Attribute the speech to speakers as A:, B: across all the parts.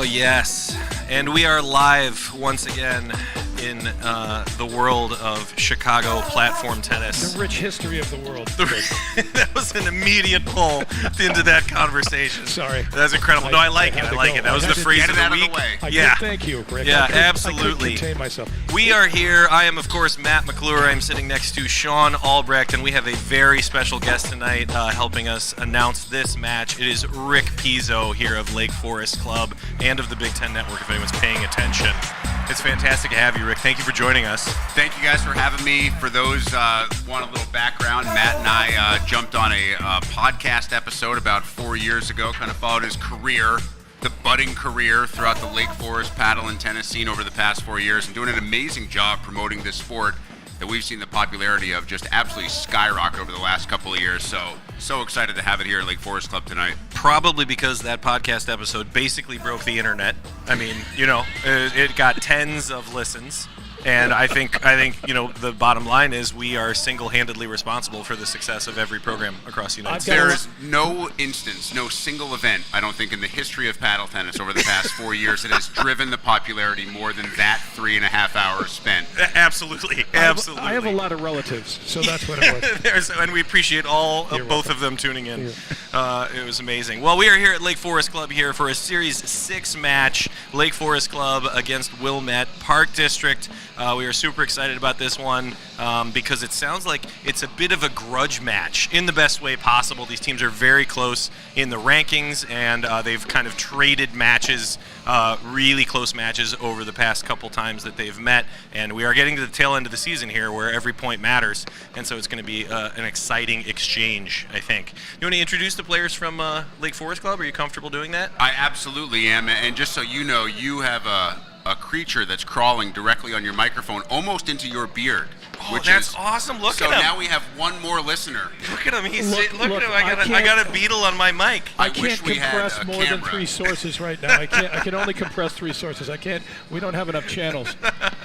A: Oh, yes. And we are live once again in the world of Chicago platform tennis.
B: The rich history of the world.
A: That was an immediate pull into that conversation.
B: Sorry.
A: That's incredible. No, I like it. I like it. That was the phrase of the week.
B: Yeah. Thank you, Rick.
A: Yeah, absolutely.
B: I couldn't contain myself.
A: We are here. I am, of course, Matt McClure. I'm sitting next to Sean Albrecht, and we have a very special guest tonight helping us announce this match. It is Rick Pizzo here of Lake Forest Club and of the Big Ten Network, if anyone's paying attention. It's fantastic to have you, Rick. Thank you for joining us.
C: Thank you guys for having me. For those want a little background, Matt and I jumped on a podcast episode about 4 years ago, kind of followed his career, the budding career throughout the Lake Forest paddle and tennis scene over the past 4 years, and doing an amazing job promoting this sport that we've seen the popularity of just absolutely skyrocket over the last couple of years. So excited to have it here at Lake Forest Club tonight.
A: Probably because that podcast episode basically broke the internet. I mean, you know, it got tens of listens. And I think, you know, the bottom line is we are single-handedly responsible for the success of every program across the United States.
C: There is no instance, no single event, I don't think, in the history of paddle tennis over the past 4 years that has driven the popularity more than that 3.5 hours spent.
A: Absolutely. Absolutely.
B: I have a lot of relatives, so that's what it was.
A: And we appreciate both of them tuning in. It was amazing. Well, we are here at Lake Forest Club here for a Series 6 match. Lake Forest Club against Wilmette Park District. We are super excited about this one because it sounds like it's a bit of a grudge match in the best way possible. These teams are very close in the rankings, and they've kind of traded matches, really close matches over the past couple times that they've met. And we are getting to the tail end of the season here where every point matters, and so it's going to be an exciting exchange, I think. You want to introduce the players from Lake Forest Club? Are you comfortable doing that?
C: I absolutely am, and just so you know, you have a creature that's crawling directly on your microphone, almost into your beard.
A: Oh, that's awesome! Look at him.
C: So now we have one more listener.
A: Look at him. Look at him. I got a beetle on my mic.
B: I can't compress more than 3 sources right now. I can only compress 3 sources. We don't have enough channels.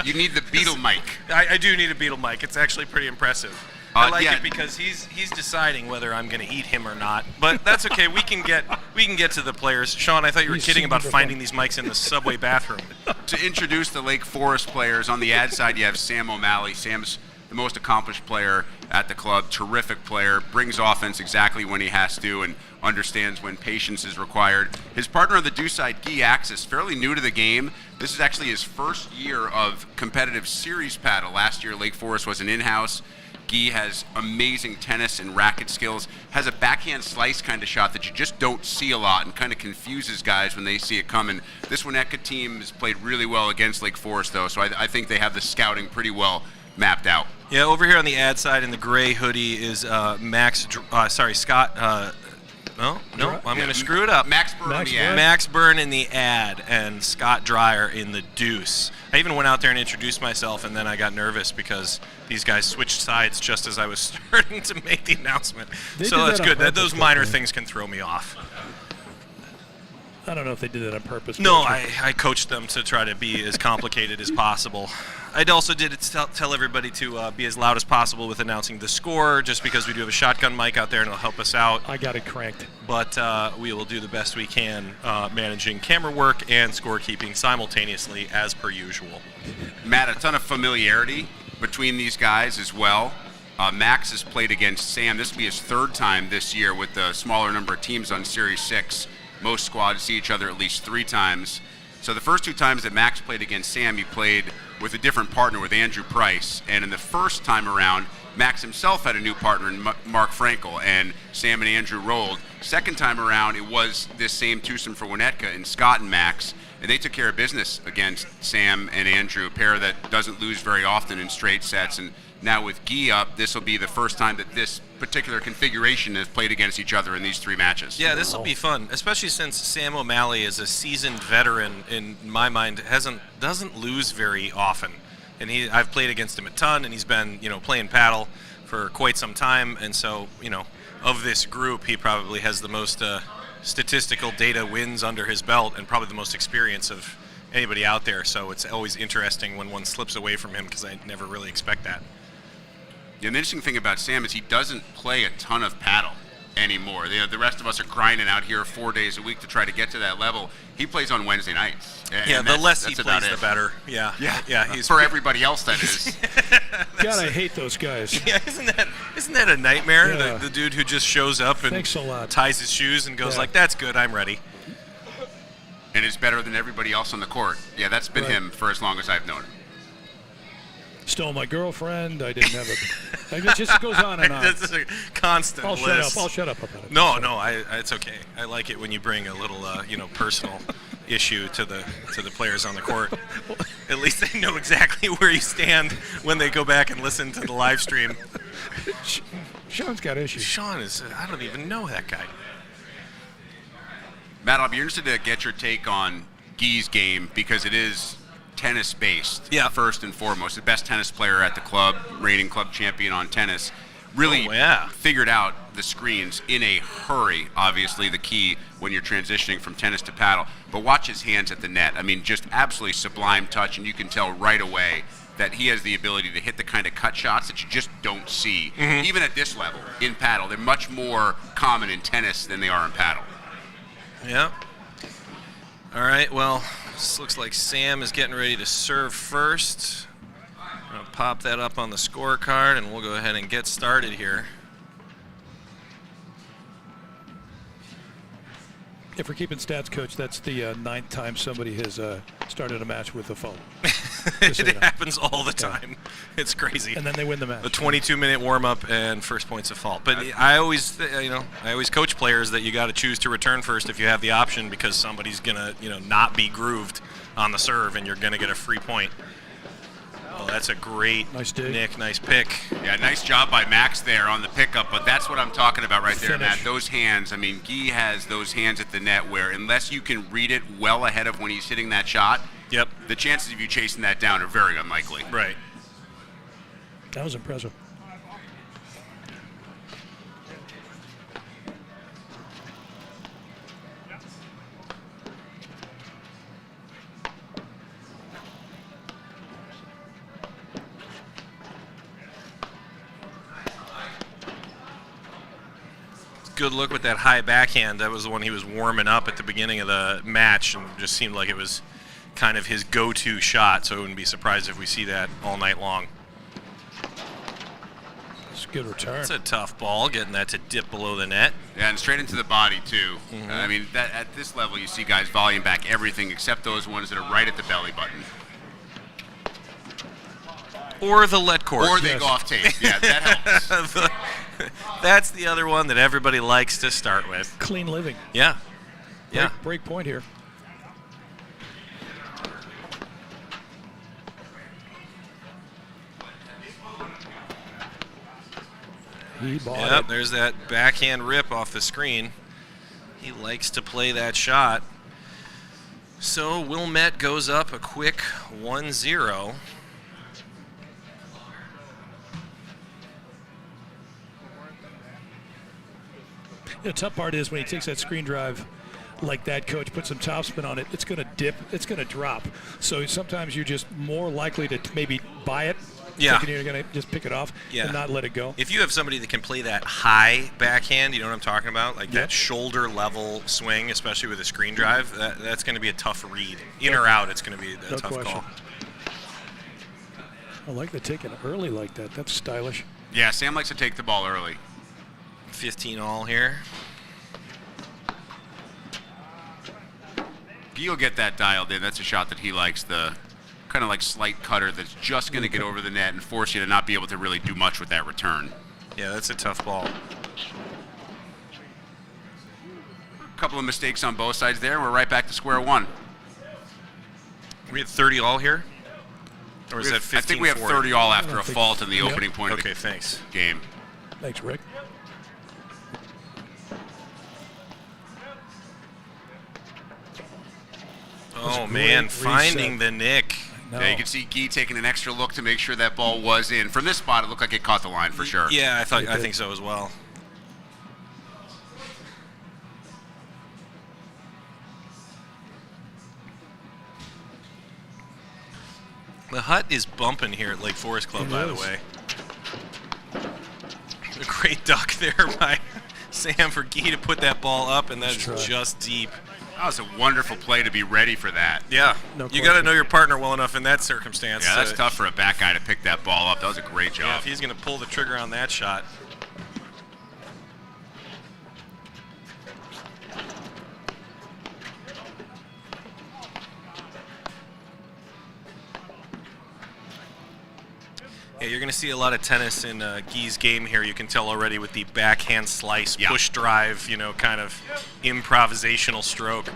C: You need the beetle mic.
A: I do need a beetle mic. It's actually pretty impressive. I like it because he's deciding whether I'm going to eat him or not. But that's okay. We can get to the players. Sean, I thought you were kidding about finding these mics in the subway bathroom.
C: To introduce the Lake Forest players, on the ad side you have Sam O'Malley. Sam's the most accomplished player at the club, terrific player, brings offense exactly when he has to and understands when patience is required. His partner on the due side, Guy Axis, fairly new to the game. This is actually his first year of competitive series paddle. Last year Lake Forest was an in-house. Guy has amazing tennis and racket skills, has a backhand slice kind of shot that you just don't see a lot and kind of confuses guys when they see it coming. This Winnetka team has played really well against Lake Forest, though, so I think they have the scouting pretty well mapped out.
A: Yeah, over here on the ad side in the gray hoodie is Scott. No, I'm going to screw it up.
C: Max Byrne in the ad.
A: Max Byrne in the ad and Scott Dreyer in the deuce. I even went out there and introduced myself, and then I got nervous because these guys switched sides just as I was starting to make the announcement. So that's good. Those minor things can throw me off.
B: I don't know if they did that on purpose.
A: No, I coached them to try to be as complicated as possible. I also did tell everybody to be as loud as possible with announcing the score, just because we do have a shotgun mic out there and it'll help us out.
B: I got it cranked.
A: But we will do the best we can managing camera work and scorekeeping simultaneously as per usual.
C: Matt, a ton of familiarity between these guys as well. Max has played against Sam. This will be his 3rd time this year with the smaller number of teams on Series 6. Most squads see each other at least 3 times. So the first 2 times that Max played against Sam, he played with a different partner, with Andrew Price. And in the first time around, Max himself had a new partner in Mark Frankel, and Sam and Andrew rolled. Second time around, it was this same twosome for Winnetka and Scott and Max, and they took care of business against Sam and Andrew, a pair that doesn't lose very often in straight sets. And now with Guy up, this will be the first time that this particular configuration has played against each other in these 3 matches.
A: Yeah, this will be fun, especially since Sam O'Malley is a seasoned veteran. In my mind, doesn't lose very often, and I've played against him a ton, and he's been playing paddle for quite some time, and so of this group, he probably has the most statistical data wins under his belt, and probably the most experience of anybody out there. So it's always interesting when one slips away from him because I never really expect that.
C: The interesting thing about Sam is he doesn't play a ton of paddle. anymore. The rest of us are grinding out here 4 days a week to try to get to that level. He plays on Wednesday nights.
A: Yeah, the less he plays, the better. Yeah.
C: He's for everybody else, that is.
B: God, I hate those guys.
A: Yeah, isn't that a nightmare?
B: Yeah.
A: The dude who just shows up and
B: Thanks a lot.
A: ties his shoes and goes like, "That's good, I'm ready."
C: And is better than everybody else on the court. Yeah, that's been him for as long as I've known him.
B: Stole my girlfriend. I didn't have it. It just goes on and on.
A: That's a constant list.
B: I'll shut up about it.
A: No, it's okay. I like it when you bring a little, personal issue to the players on the court. At least they know exactly where you stand when they go back and listen to the live stream.
B: Sean's got issues.
A: Sean I don't even know that guy.
C: Matt, I'll be interested to get your take on Guy's game because it is tennis-based, first and foremost. The best tennis player at the club, reigning club champion on tennis. Really figured out the screens in a hurry, obviously the key when you're transitioning from tennis to paddle. But watch his hands at the net. I mean, just absolutely sublime touch, and you can tell right away that he has the ability to hit the kind of cut shots that you just don't see, even at this level, in paddle. They're much more common in tennis than they are in paddle.
A: Yeah. All right, well, this looks like Sam is getting ready to serve first. I'm going to pop that up on the scorecard, and we'll go ahead and get started here.
B: If we're keeping stats, Coach, that's the 9th time somebody has started a match with a fault.
A: It happens all the time. It's crazy.
B: And then they win the match.
A: The 22-minute warm-up and first point's a fault. But I always coach players that you got to choose to return first if you have the option because somebody's gonna, not be grooved on the serve and you're gonna get a free point. Oh, that's a great Nick. Nice pick.
C: Yeah, nice job by Max there on the pickup, but that's what I'm talking about right there, Matt. Those hands, I mean, Guy has those hands at the net where unless you can read it well ahead of when he's hitting that shot, the chances of you chasing that down are very unlikely.
A: Right.
B: That was impressive.
A: Good look with that high backhand. That was the one he was warming up at the beginning of the match and just seemed like it was kind of his go-to shot, so I wouldn't be surprised if we see that all night long.
B: It's a good return.
A: It's a tough ball, getting that to dip below the net.
C: Yeah, and straight into the body, too. I mean, that at this level, you see guys volleying back everything except those ones that are right at the belly button.
A: Or the let court.
C: Or they go off tape. Yeah, that helps.
A: That's the other one that everybody likes to start with.
B: Clean living.
A: Yeah. Yeah.
B: Break point here. He bought it.
A: There's that backhand rip off the screen. He likes to play that shot. So Wilmette goes up a quick 1-0.
B: The tough part is when he takes that screen drive like that, Coach, put some topspin on it, it's going to dip, it's going to drop. So sometimes you're just more likely to maybe buy it, thinking you're going to just pick it off and not let it go.
A: If you have somebody that can play that high backhand, you know what I'm talking about? Like that shoulder level swing, especially with a screen drive, that's going to be a tough read. In or out, it's going to be a tough call.
B: I like the taking early like that. That's stylish.
C: Yeah, Sam likes to take the ball early.
A: 15 all here.
C: He'll get that dialed in. That's a shot that he likes, the kind of like slight cutter that's just going to get over the net and force you to not be able to really do much with that return.
A: Yeah, that's a tough ball.
C: A couple of mistakes on both sides there. We're right back to square one.
A: We had 30 all here? Or is that 15?
C: I think we have 30 all after a fault in the opening point of the
A: thanks.
C: game.
B: Thanks, Rick.
A: Oh, man, finding the nick.
C: Yeah, you can see Guy taking an extra look to make sure that ball was in. From this spot, it looked like it caught the line for sure.
A: Yeah, I think so as well. The hut is bumping here at Lake Forest Club, by the way. A great duck there by Sam for Gee to put that ball up, and that's just deep.
C: That was a wonderful play to be ready for that.
A: Yeah, you got to know your partner well enough in that circumstance.
C: Yeah, that's tough for a back guy to pick that ball up. That was a great job.
A: Yeah, if he's going to pull the trigger on that shot. Yeah, you're going to see a lot of tennis in Gee's game here. You can tell already with the backhand slice, push drive, kind of improvisational stroke.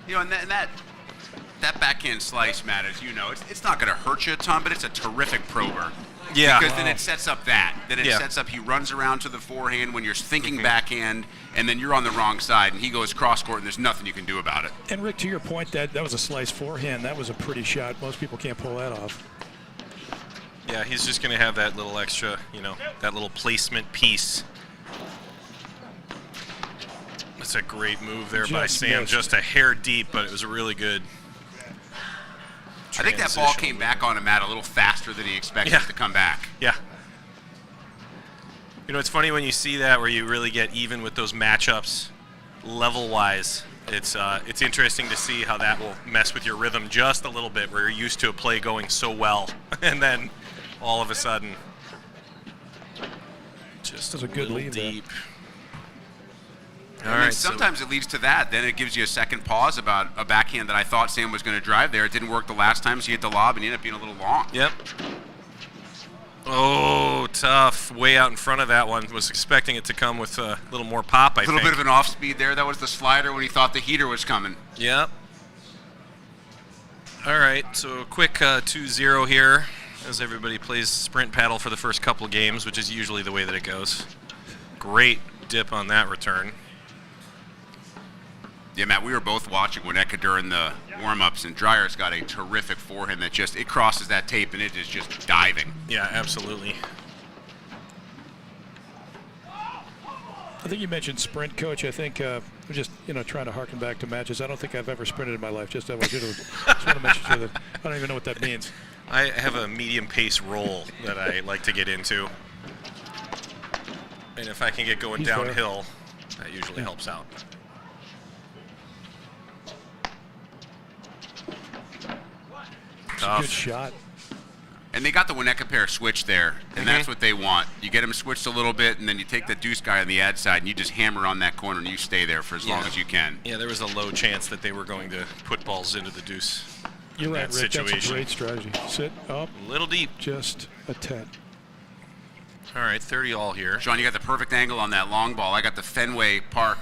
C: And that backhand slice, Matt, as you know, it's not going to hurt you a ton, but it's a terrific prober.
A: Yeah.
C: Because then it sets up that. Then it sets up he runs around to the forehand when you're thinking backhand, and then you're on the wrong side, and he goes cross-court, and there's nothing you can do about it.
B: And, Rick, to your point, that was a slice forehand. That was a pretty shot. Most people can't pull that off.
A: Yeah, he's just going to have that little extra, that little placement piece. That's a great move there by Sam.
B: Missed.
A: Just a hair deep, but it was a really good
C: I think that ball came back on him, Matt, a little faster than he expected it to come back.
A: Yeah. It's funny when you see that where you really get even with those matchups level-wise. It's interesting to see how that will mess with your rhythm just a little bit where you're used to a play going so well, and then all of a sudden just
B: a good lead
A: deep.
C: All right, sometimes it leads to that. Then it gives you a second pause about a backhand that I thought Sam was going to drive there. It didn't work the last time, so you hit the lob and you ended up being a little long.
A: Yep. Oh, tough. Way out in front of that one. Was expecting it to come with a little more pop, I think.
C: A little bit of an off speed there. That was the slider when he thought the heater was coming.
A: Yep. All right, so a quick 2-0 here as everybody plays sprint paddle for the first couple of games, which is usually the way that it goes. Great dip on that return.
C: Yeah, Matt, we were both watching Winnetka during the warm-ups, and Dreyer's got a terrific forehand that it crosses that tape, and it is just diving.
A: Yeah, absolutely.
B: I think you mentioned sprint, Coach. I think just trying to harken back to matches. I don't think I've ever sprinted in my life. Just want to mention to you that I don't even know what that means.
A: I have a medium pace roll that I like to get into, and if I can get going downhill, that usually helps out.
B: Good shot.
C: And they got the Winnetka pair switched there, and that's what they want. You get them switched a little bit, and then you take the deuce guy on the ad side, and you just hammer on that corner, and you stay there for as long as you can.
A: Yeah, there was a low chance that they were going to put balls into the deuce.
B: You're right, Rick. That's a great strategy. Sit up.
A: A little deep.
B: Just a tad.
A: All right, 30 all here.
C: Sean, you got the perfect angle on that long ball. I got the Fenway Park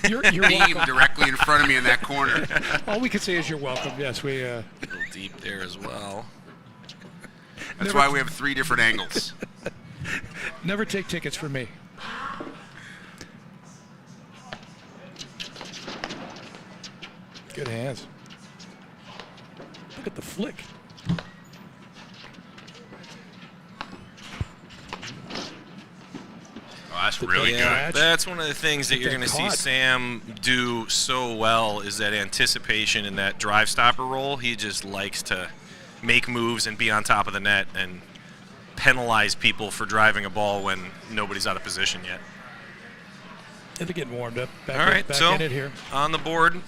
B: you're
C: beam directly in front of me in that corner.
B: All we can say is you're welcome. Yes, we.
A: A little deep there as well.
C: That's why we have 3 different angles.
B: Never take tickets from me. Good hands. Look at the flick.
C: That's really good.
A: That's one of the things that you're going to see Sam do so well is that anticipation and that drive stopper roll. He just likes to make moves and be on top of the net and penalize people for driving a ball when nobody's out of position yet.
B: They're getting warmed up.
A: All right, so
B: in it here.
A: On the board.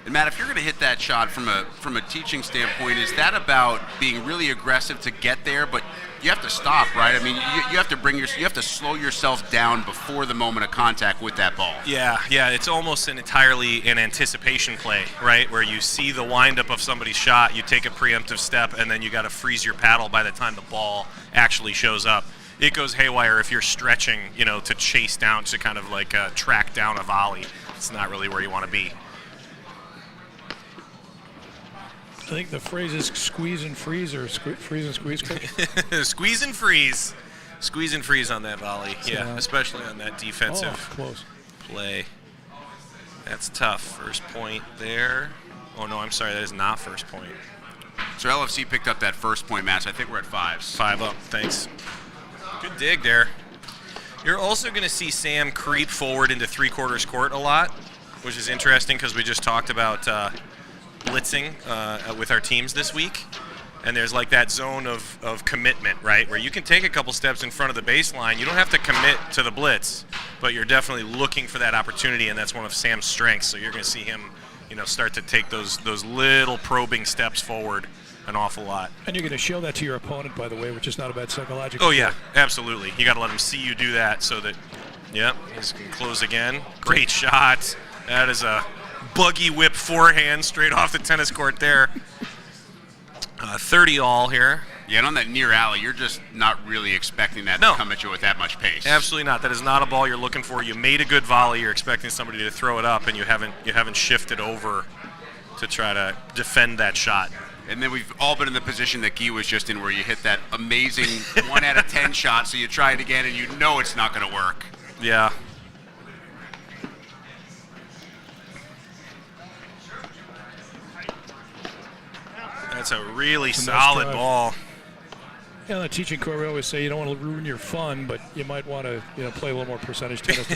C: And Matt, if you're going to hit that shot from a teaching standpoint, is that about being really aggressive to get there, but you have to stop, right? I mean, you have to you have to slow yourself down before the moment of contact with that ball.
A: Yeah, it's almost entirely an anticipation play, right? Where you see the windup of somebody's shot, you take a preemptive step, and then you got to freeze your paddle by the time the ball actually shows up. It goes haywire if you're stretching, to chase down, to kind of like track down a volley. It's not really where you want to be.
B: I think the phrase is squeeze and freeze or freeze and squeeze.
A: Squeeze and freeze. Squeeze and freeze on that volley. Yeah, especially on that defensive play. That's tough. First point there. Oh, no, I'm sorry. That is not first point.
C: So LFC picked up that first point, Matt. So I think we're at 5.
A: 5 up. Thanks. Good dig there. You're also going to see Sam creep forward into three-quarters court a lot, which is interesting because we just talked about blitzing with our teams this week. and there's like that zone of commitment, right, where you can take a couple steps in front of the baseline. You don't have to commit to the blitz, but you're definitely looking for that opportunity, and that's one of Sam's strengths. So you're going to see him, start to take those little probing steps forward an awful lot.
B: And you're going to show that to your opponent, by the way, which is not a bad psychological.
A: Oh, yeah, absolutely. You got to let him see you do that so that, he's going to close again. Great shot. That is a buggy whip forehand straight off the tennis court there. 30 all here.
C: Yeah, and on that near alley, you're just not really expecting that to come at you with that much pace.
A: Absolutely not. That is not a ball you're looking for. You made a good volley. You're expecting somebody to throw it up, and you haven't shifted over to try to defend that shot.
C: And then we've all been in the position that Guy was just in, where you hit that amazing 1 out of 10 shot, so you try it again, and you know it's not going to work.
A: Yeah. That's a really solid ball.
B: Yeah, on the teaching court, we always say you don't want to ruin your fun, but you might want to play a little more percentage tennis,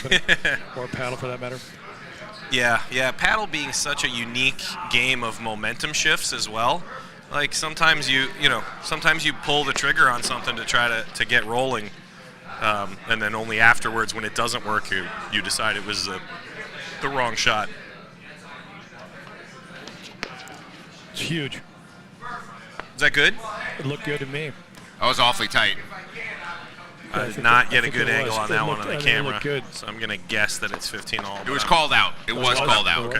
B: or paddle for that matter.
A: Yeah. Paddle being such a unique game of momentum shifts as well. Like sometimes you pull the trigger on something to try to get rolling, and then only afterwards, when it doesn't work, you decide it was the wrong shot.
B: It's huge.
A: Is that good?
B: It looked good to me.
C: That was awfully tight.
A: I did not get a good angle on that one on the camera,
B: good.
A: so I'm going to guess that it's 15 all.
C: It was called out. It was called out.
B: Okay.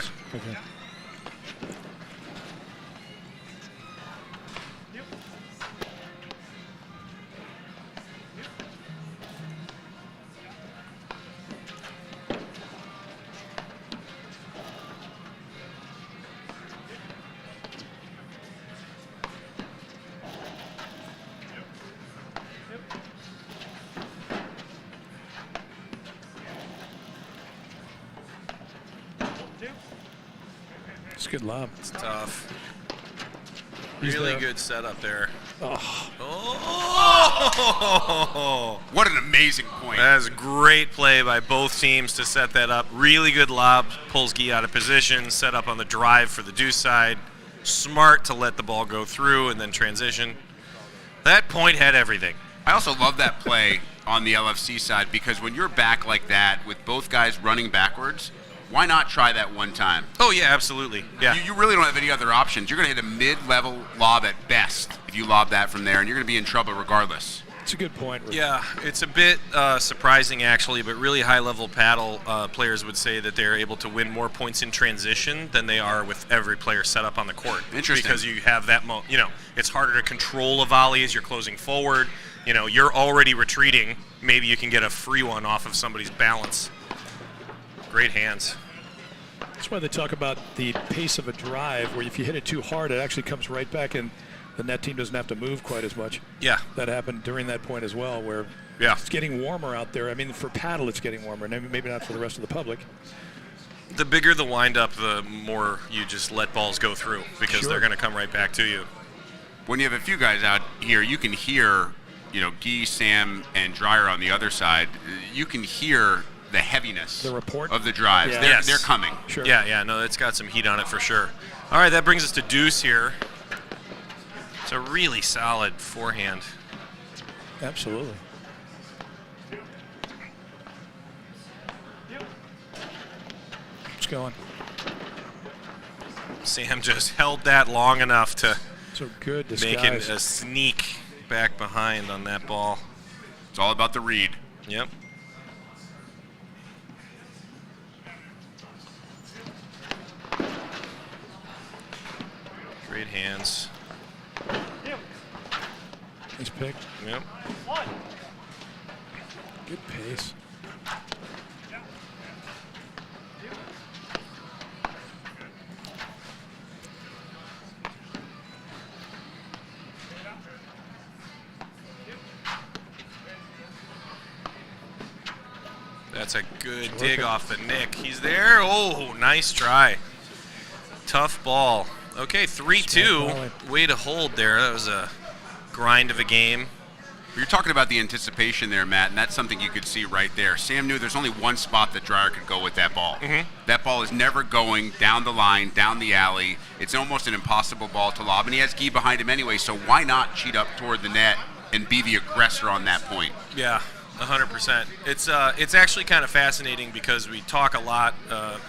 B: It's a good lob.
A: It's tough. Really good setup there.
C: Oh! What an amazing point.
A: That is a great play by both teams to set that up. Really good lob. Pulls Guy out of position. Set up on the drive for the deuce side. Smart to let the ball go through and then transition. That point had everything.
C: I also love that play on the LFC side, because when you're back like that with both guys running backwards, why not try that one time?
A: Oh, yeah, absolutely. Yeah.
C: You really don't have any other options. You're going to hit a mid-level lob at best if you lob that from there, and you're going to be in trouble regardless.
B: It's a good point.
A: Yeah, it's a bit surprising, actually, but really high-level paddle players would say that they're able to win more points in transition than they are with every player set up on the court.
C: Interesting.
A: Because you have that, it's harder to control a volley as you're closing forward. You're already retreating. Maybe you can get a free one off of somebody's balance. Great hands.
B: That's why they talk about the pace of a drive, where if you hit it too hard, it actually comes right back, and the net team doesn't have to move quite as much.
A: Yeah.
B: That happened during that point as well, where it's getting warmer out there. I mean, for paddle, it's getting warmer, and maybe not for the rest of the public.
A: The bigger the windup, the more you just let balls go through, because they're going to come right back to you.
C: When you have a few guys out here, you can hear, Guy, Sam, and Dreyer on the other side. You can hear the heaviness of the drives.
B: Yeah.
C: They're coming.
B: Sure.
A: Yeah, no, it's got some heat on it for sure. All right, that brings us to deuce here. It's a really solid forehand.
B: Absolutely. It's going.
A: Sam just held that long enough to
B: So good disguise.
A: make it a sneak back behind on that ball.
C: It's all about the read.
A: Yep. Great hands.
B: Nice pick.
A: Yep.
B: Good pace.
A: That's a good dig off the nick. He's there. Oh, nice try. Tough ball. Okay, 3-2. Way to hold there. That was a grind of a game.
C: You're talking about the anticipation there, Matt, and that's something you could see right there. Sam knew there's only one spot that Dreyer could go with that ball.
A: Mm-hmm.
C: That ball is never going down the line, down the alley. It's almost an impossible ball to lob, and he has Guy behind him anyway, so why not cheat up toward the net and be the aggressor on that point?
A: Yeah, 100%. It's actually kind of fascinating because we talk a lot,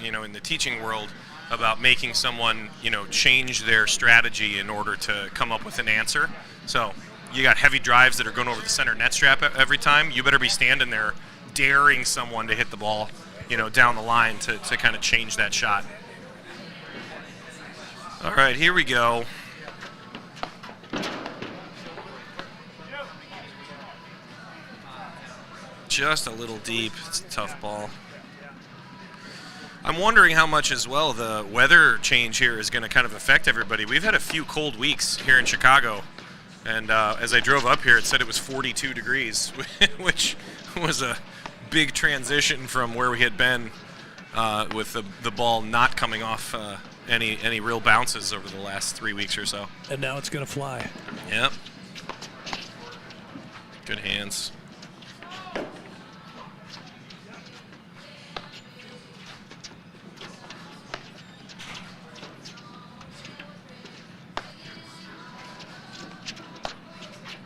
A: in the teaching world about making someone, change their strategy in order to come up with an answer. So you got heavy drives that are going over the center net strap every time. You better be standing there daring someone to hit the ball, down the line to kind of change that shot. All right, here we go. Just a little deep. It's a tough ball. I'm wondering how much as well the weather change here is going to kind of affect everybody. We've had a few cold weeks here in Chicago. And as I drove up here, it said it was 42 degrees, which was a big transition from where we had been with the ball not coming off any real bounces over the last 3 weeks or so.
B: And now it's going to fly.
A: Yep. Good hands.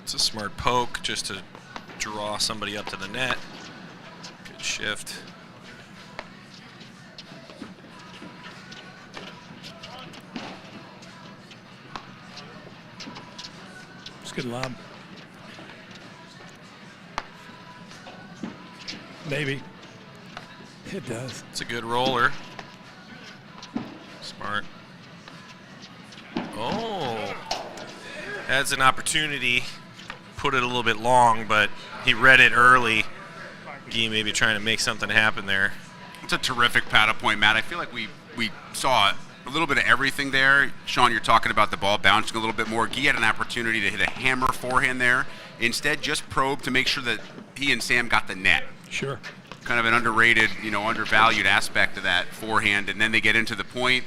A: It's a smart poke just to draw somebody up to the net. Good shift.
B: It's a good lob. Maybe. It does.
A: It's a good roller. Smart. Oh. Adds an opportunity. Put it a little bit long, but he read it early. Guy maybe trying to make something happen there.
C: It's a terrific paddle point, Matt. I feel like we saw a little bit of everything there. Sean, you're talking about the ball bouncing a little bit more. Guy had an opportunity to hit a hammer forehand there. Instead, just probe to make sure that he and Sam got the net.
B: Sure.
C: Kind of an underrated, undervalued aspect of that forehand. And then they get into the point,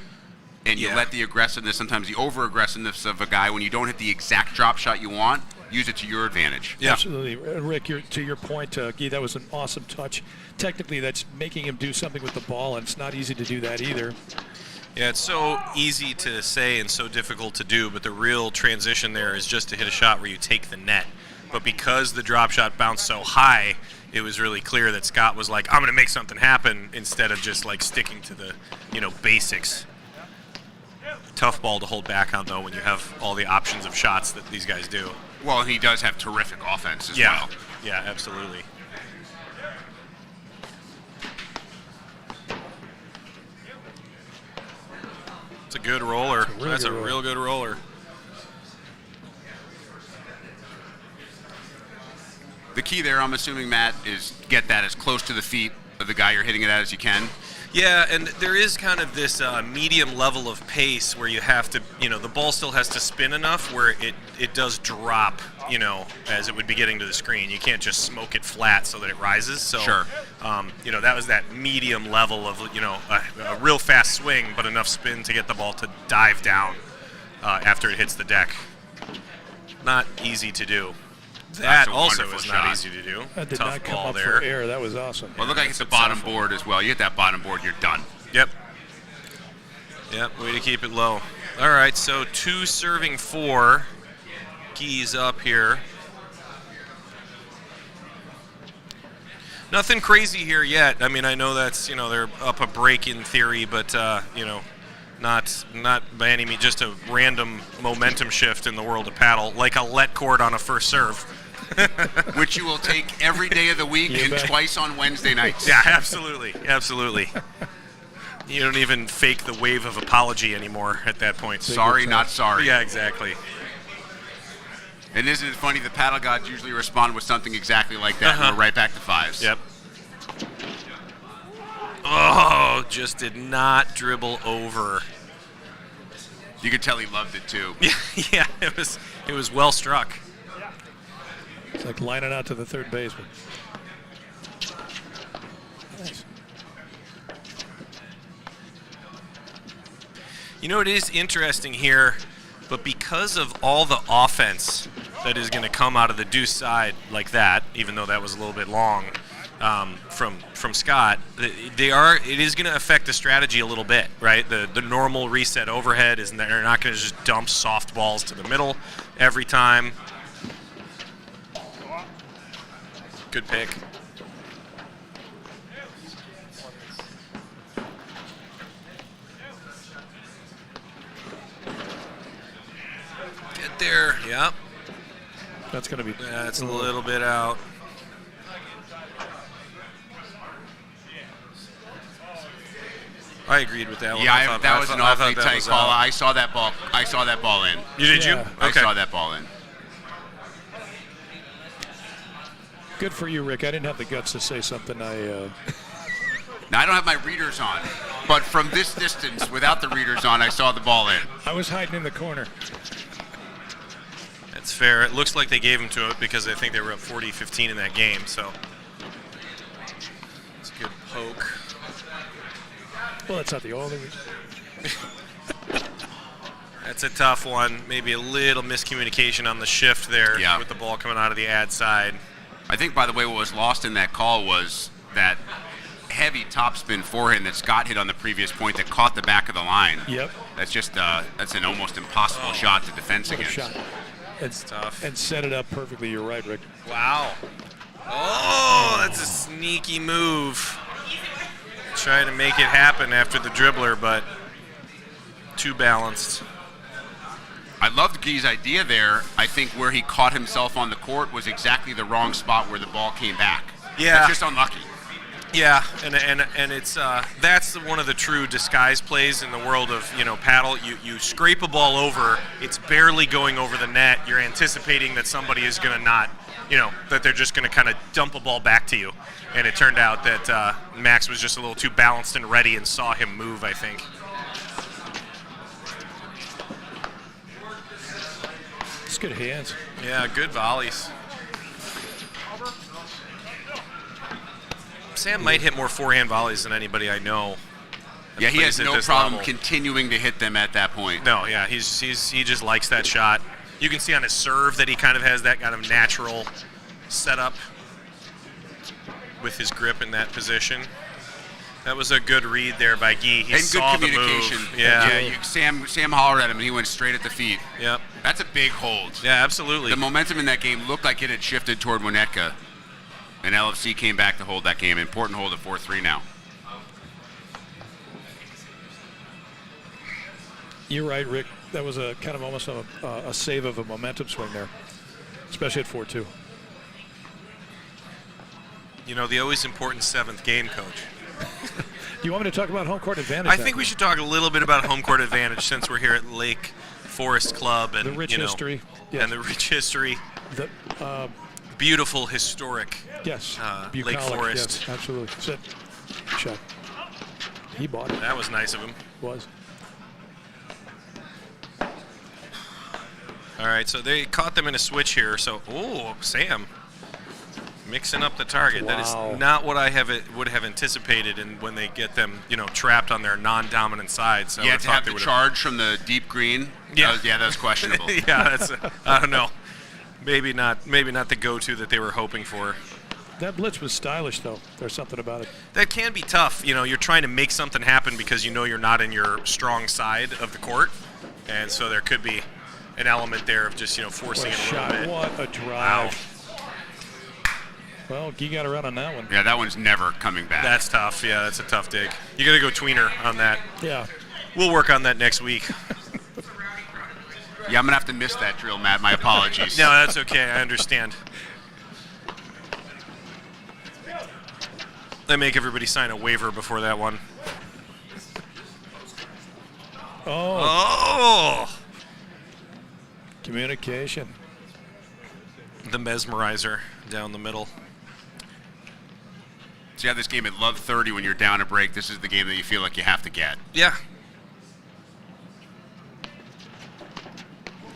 C: and you let the aggressiveness, sometimes the over-aggressiveness of a guy, when you don't hit the exact drop shot you want, use it to your advantage.
B: Yeah. Absolutely. Rick, to your point, Guy, that was an awesome touch. Technically, that's making him do something with the ball, and it's not easy to do that either.
A: Yeah, it's so easy to say and so difficult to do, but the real transition there is just to hit a shot where you take the net. But because the drop shot bounced so high, it was really clear that Scott was like, I'm going to make something happen, instead of just like sticking to the, basics. Tough ball to hold back on, though, when you have all the options of shots that these guys do.
C: Well, he does have terrific offense as well.
A: Yeah, absolutely. It's a good roller. That's a real good roller.
C: The key there, I'm assuming, Matt, is get that as close to the feet of the guy you're hitting it at as you can.
A: Yeah, and there is kind of this medium level of pace where you have to, the ball still has to spin enough where it does drop, as it would be getting to the screen. You can't just smoke it flat so that it rises. So,
C: sure.
A: That was that medium level of, a real fast swing, but enough spin to get the ball to dive down after it hits the deck. Not easy to do. That also is not easy to do.
B: That did
A: Tough
B: not come
A: ball
B: up
A: there.
B: for air. That was awesome.
C: Well, look like it's the bottom board as well. You hit that bottom board, you're done.
A: Yep. Way to keep it low. All right, so 2 serving 4. Guy's up here. Nothing crazy here yet. I mean, I know that's, they're up a break in theory, but, not by any means, just a random momentum shift in the world of paddle, like a let cord on a first serve.
C: Which you will take every day of the week and twice on Wednesday nights.
A: Yeah, absolutely. You don't even fake the wave of apology anymore at that point.
C: Sorry, not sorry.
A: Yeah, exactly.
C: And isn't it funny, the paddle gods usually respond with something exactly like that, and we're right back to 5s.
A: Yep. Oh, just did not dribble over.
C: You could tell he loved it too.
A: Yeah, it was well struck.
B: It's like lining out to the third baseman. Nice.
A: It is interesting here, but because of all the offense that is going to come out of the deuce side like that, even though that was a little bit long from Scott. It is going to affect the strategy a little bit, right? The normal reset overhead is they're not going to just dump soft balls to the middle every time. Good pick. Get there, yep.
B: That's going to be...
A: That's a little bit out. I agreed with that one.
C: Yeah, that was an awfully tight call. I saw that ball in.
A: Did you?
B: Yeah.
A: Okay.
C: I saw that ball in.
B: Good for you, Rick. I didn't have the guts to say something.
C: Now, I don't have my readers on, but from this distance, without the readers on, I saw the ball in.
B: I was hiding in the corner.
A: That's fair. It looks like they gave him to it because I think they were up 40-15 in that game, so it's a good poke.
B: Well, that's not the only reason.
A: That's a tough one. Maybe a little miscommunication on the shift there with the ball coming out of the ad side.
C: I think, by the way, what was lost in that call was that heavy topspin forehand that Scott hit on the previous point that caught the back of the line.
B: Yep.
C: That's just that's an almost impossible shot to defense against.
B: Shot.
A: It's tough.
B: And set it up perfectly. You're right, Rick.
A: Wow. Oh, that's a sneaky move. Trying to make it happen after the dribbler, but too balanced.
C: I loved Guy's idea there. I think where he caught himself on the court was exactly the wrong spot where the ball came back.
A: Yeah.
C: That's just unlucky.
A: Yeah, and it's that's one of the true disguise plays in the world of paddle. You scrape a ball over, it's barely going over the net. You're anticipating that somebody is going to not, that they're just going to kind of dump a ball back to you. And it turned out that Max was just a little too balanced and ready and saw him move, I think.
B: It's good hands.
A: Yeah, good volleys. Sam might hit more forehand volleys than anybody I know.
C: Yeah, he has no problem continuing to hit them at that point.
A: No, yeah, he just likes that shot. You can see on his serve that he kind of has that kind of natural setup with his grip in that position. That was a good read there by Guy. He saw
C: good communication.
A: The move. Yeah.
C: Sam hollered at him and he went straight at the feet.
A: Yep.
C: That's a big hold.
A: Yeah, absolutely.
C: The momentum in that game looked like it had shifted toward Winnetka. And LFC came back to hold that game. Important hold at 4-3 now.
B: You're right, Rick. That was a kind of almost a save of a momentum swing there, especially at 4-2.
A: The always important seventh game, Coach.
B: Do you want me to talk about home court advantage?
A: I think we should talk a little bit about home court advantage since we're here at Lake Forest Club and
B: the rich history. Yes.
A: And the rich history.
B: The
A: beautiful, historic.
B: Yes.
A: Lake Forest.
B: Yes, absolutely. Sit. Shot. He bought it.
A: That was nice of him.
B: Was.
A: All right, so they caught them in a switch here. So, Sam. Mixing up the target.
B: Wow.
A: That is not what I would have anticipated, and when they get them, trapped on their non-dominant side. So
C: yeah, to have the charge from the deep green.
A: Yeah,
C: that was questionable.
A: Yeah, that's. I don't know. Maybe not the go-to that they were hoping for.
B: That blitz was stylish, though. There's something about it.
A: That can be tough. You're trying to make something happen because you're not in your strong side of the court, and so there could be an element there of just forcing it a little bit.
B: What a drive!
A: Wow.
B: Well, Guy got around on that one.
C: Yeah, that one's never coming back.
A: That's tough. Yeah, that's a tough dig. You got to go tweener on that.
B: Yeah.
A: We'll work on that next week.
C: Yeah, I'm going to have to miss that drill, Matt. My apologies.
A: No, that's okay. I understand. They make everybody sign a waiver before that one.
B: Oh. Communication.
A: The mesmerizer down the middle.
C: So yeah, this game at Love 30 when you're down a break, this is the game that you feel like you have to get.
A: Yeah.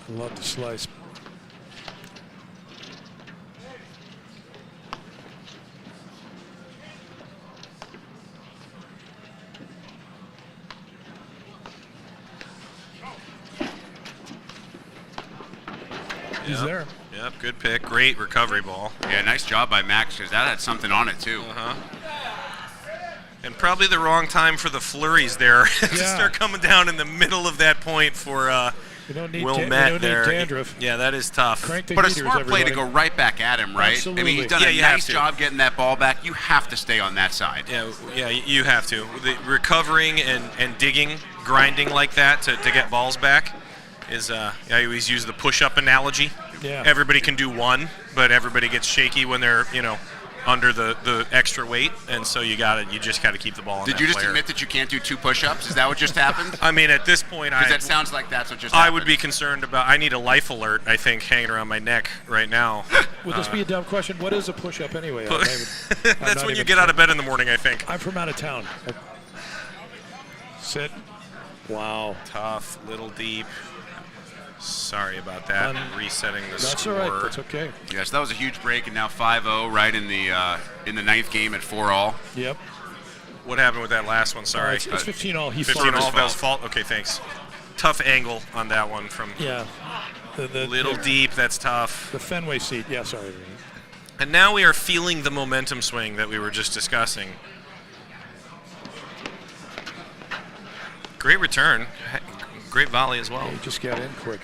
B: I love the slice. He's there.
A: Yeah. Yep, good pick. Great recovery ball.
C: Yeah, nice job by Max because that had something on it too.
A: And probably the wrong time for the flurries there to start coming down in the middle of that point for Wilmette there.
B: Dandruff.
A: Yeah, that is tough.
C: But a smart play to go right back at him, right?
B: Absolutely.
C: I mean, he's done a nice job getting that ball back. You have to stay on that side.
A: Yeah, you have to. The recovering and digging, grinding like that to get balls back is, I always use the push-up analogy.
B: Yeah.
A: Everybody can do one, but everybody gets shaky when they're, under the extra weight, and so you just gotta keep the ball on.
C: Did you just admit that you can't do 2 push-ups? Is that what just happened?
A: I mean, at this point,
C: because that sounds like that's what just happened.
A: I would be concerned about. I need a life alert, I think, hanging around my neck right now.
B: Would this be a dumb question? What is a push-up anyway?
A: That's when you get out of bed in the morning, I think.
B: I'm from out of town. Sit. Wow.
A: Tough, little deep. Sorry about that. Resetting the score.
B: That's all right. That's okay.
C: Yes, that was a huge break, and now 5-0 right in the 9th game at 4-all.
B: Yep.
A: What happened with that last one? Sorry.
B: It's 15-all.
A: 15-all. That was fault. Okay, thanks. Tough angle on that one from.
B: Yeah.
A: Little deep. That's tough.
B: The Fenway seat. Yeah. Sorry.
A: And now we are feeling the momentum swing that we were just discussing. Great return. Great volley as well.
B: Yeah, he just got in quick.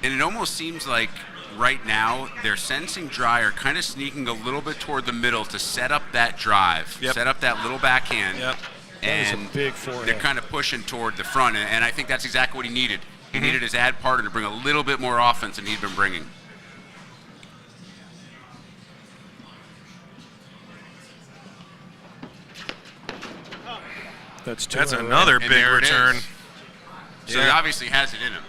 C: And it almost seems like right now they're sensing Dreyer kind of sneaking a little bit toward the middle to set up that drive, set up that little backhand.
A: Yep.
B: And
C: that
B: is a big forehand.
C: They're kind of pushing toward the front, and I think that's exactly what he needed. He needed his ad partner to bring a little bit more offense than he'd been bringing.
B: That's
A: another big return.
C: So he obviously has it in him.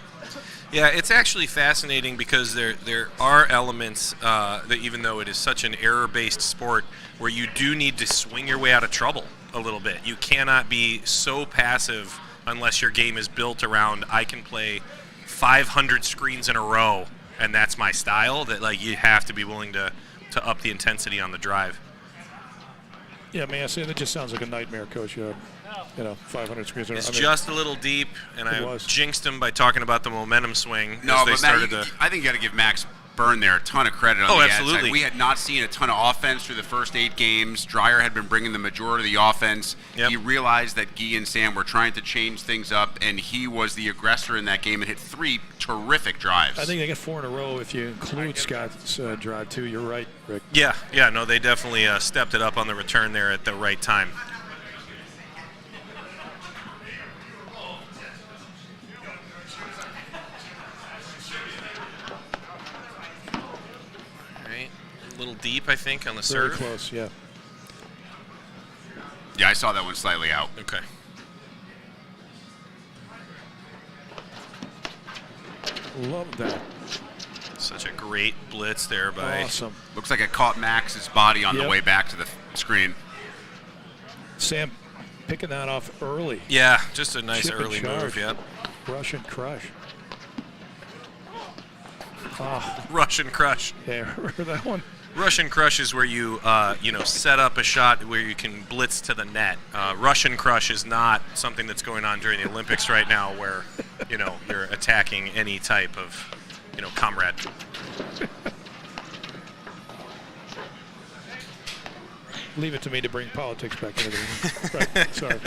A: Yeah, it's actually fascinating because there are elements that, even though it is such an error-based sport, where you do need to swing your way out of trouble a little bit. You cannot be so passive unless your game is built around, I can play 500 screens in a row, and that's my style, that you have to be willing to up the intensity on the drive.
B: Yeah, man, that just sounds like a nightmare, Coach. 500 screens.
A: It's just a little deep, and I jinxed him by talking about the momentum swing.
C: No, but Matt, I think you got to give Max Byrne there a ton of credit on the
A: absolutely.
C: ad side. We had not seen a ton of offense through the first 8 games. Dreyer had been bringing the majority of the offense. Yep. He realized that Guy and Sam were trying to change things up, and he was the aggressor in that game and hit 3 terrific drives.
B: I think they got 4 in a row if you include Scott's drive, too. You're right, Rick.
A: Yeah, no, they definitely stepped it up on the return there at the right time. A little deep, I think, on the serve.
B: Very close, yeah.
C: Yeah, I saw that one slightly out.
A: Okay.
B: Love that.
A: Such a great blitz there by.
B: Awesome.
C: Looks like it caught Max's body on the way back to the screen.
B: Sam picking that off early.
A: Yeah, just a nice
B: Chip
A: early move, yep.
B: Rush and crush.
A: Russian crush.
B: Yeah, remember that one?
A: Russian crush is where you set up a shot where you can blitz to the net. Russian crush is not something that's going on during the Olympics right now, where you're attacking any type of comrade.
B: Leave it to me to bring politics back into the right, sorry.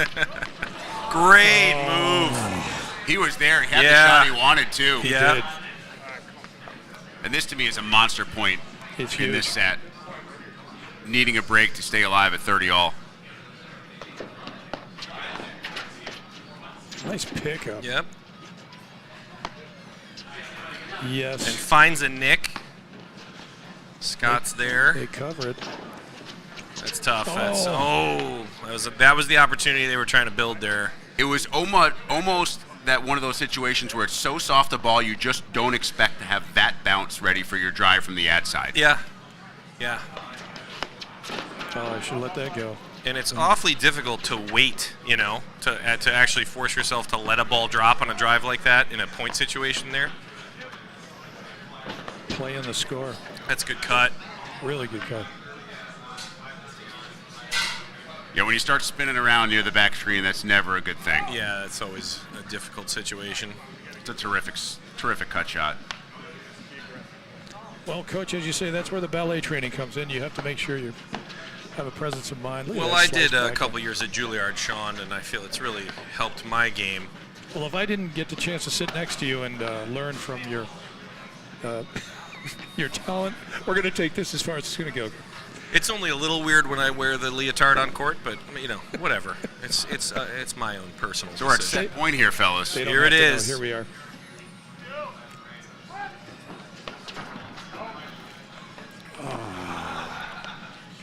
A: Great move.
C: He was there. He had the shot he wanted to.
B: He did.
C: And this to me is a monster point
B: in
C: this set. Needing a break to stay alive at 30-all.
B: Nice pickup.
A: Yep.
B: Yes.
A: And finds a nick. Scott's there.
B: They cover it.
A: That's tough. That was the opportunity they were trying to build there.
C: It was almost that one of those situations where it's so soft a ball you just don't expect to have that bounce ready for your drive from the ad side.
A: Yeah.
B: Oh, I should let that go.
A: And it's awfully difficult to wait, to actually force yourself to let a ball drop on a drive like that in a point situation there.
B: Playing the score.
A: That's a good cut.
B: Really good cut.
C: Yeah, when you start spinning around near the back screen, that's never a good thing.
A: Yeah, it's always a difficult situation.
C: It's a terrific cut shot.
B: Well, Coach, as you say, that's where the ballet training comes in. You have to make sure you have a presence of mind.
A: Well, I did a couple years at Juilliard, Sean, and I feel it's really helped my game.
B: Well, if I didn't get the chance to sit next to you and learn from your your talent, we're going to take this as far as it's going to go.
A: It's only a little weird when I wear the leotard on court, but whatever. It's my own personal.
C: So we're at set point here, fellas.
A: Here it is.
B: Here we are.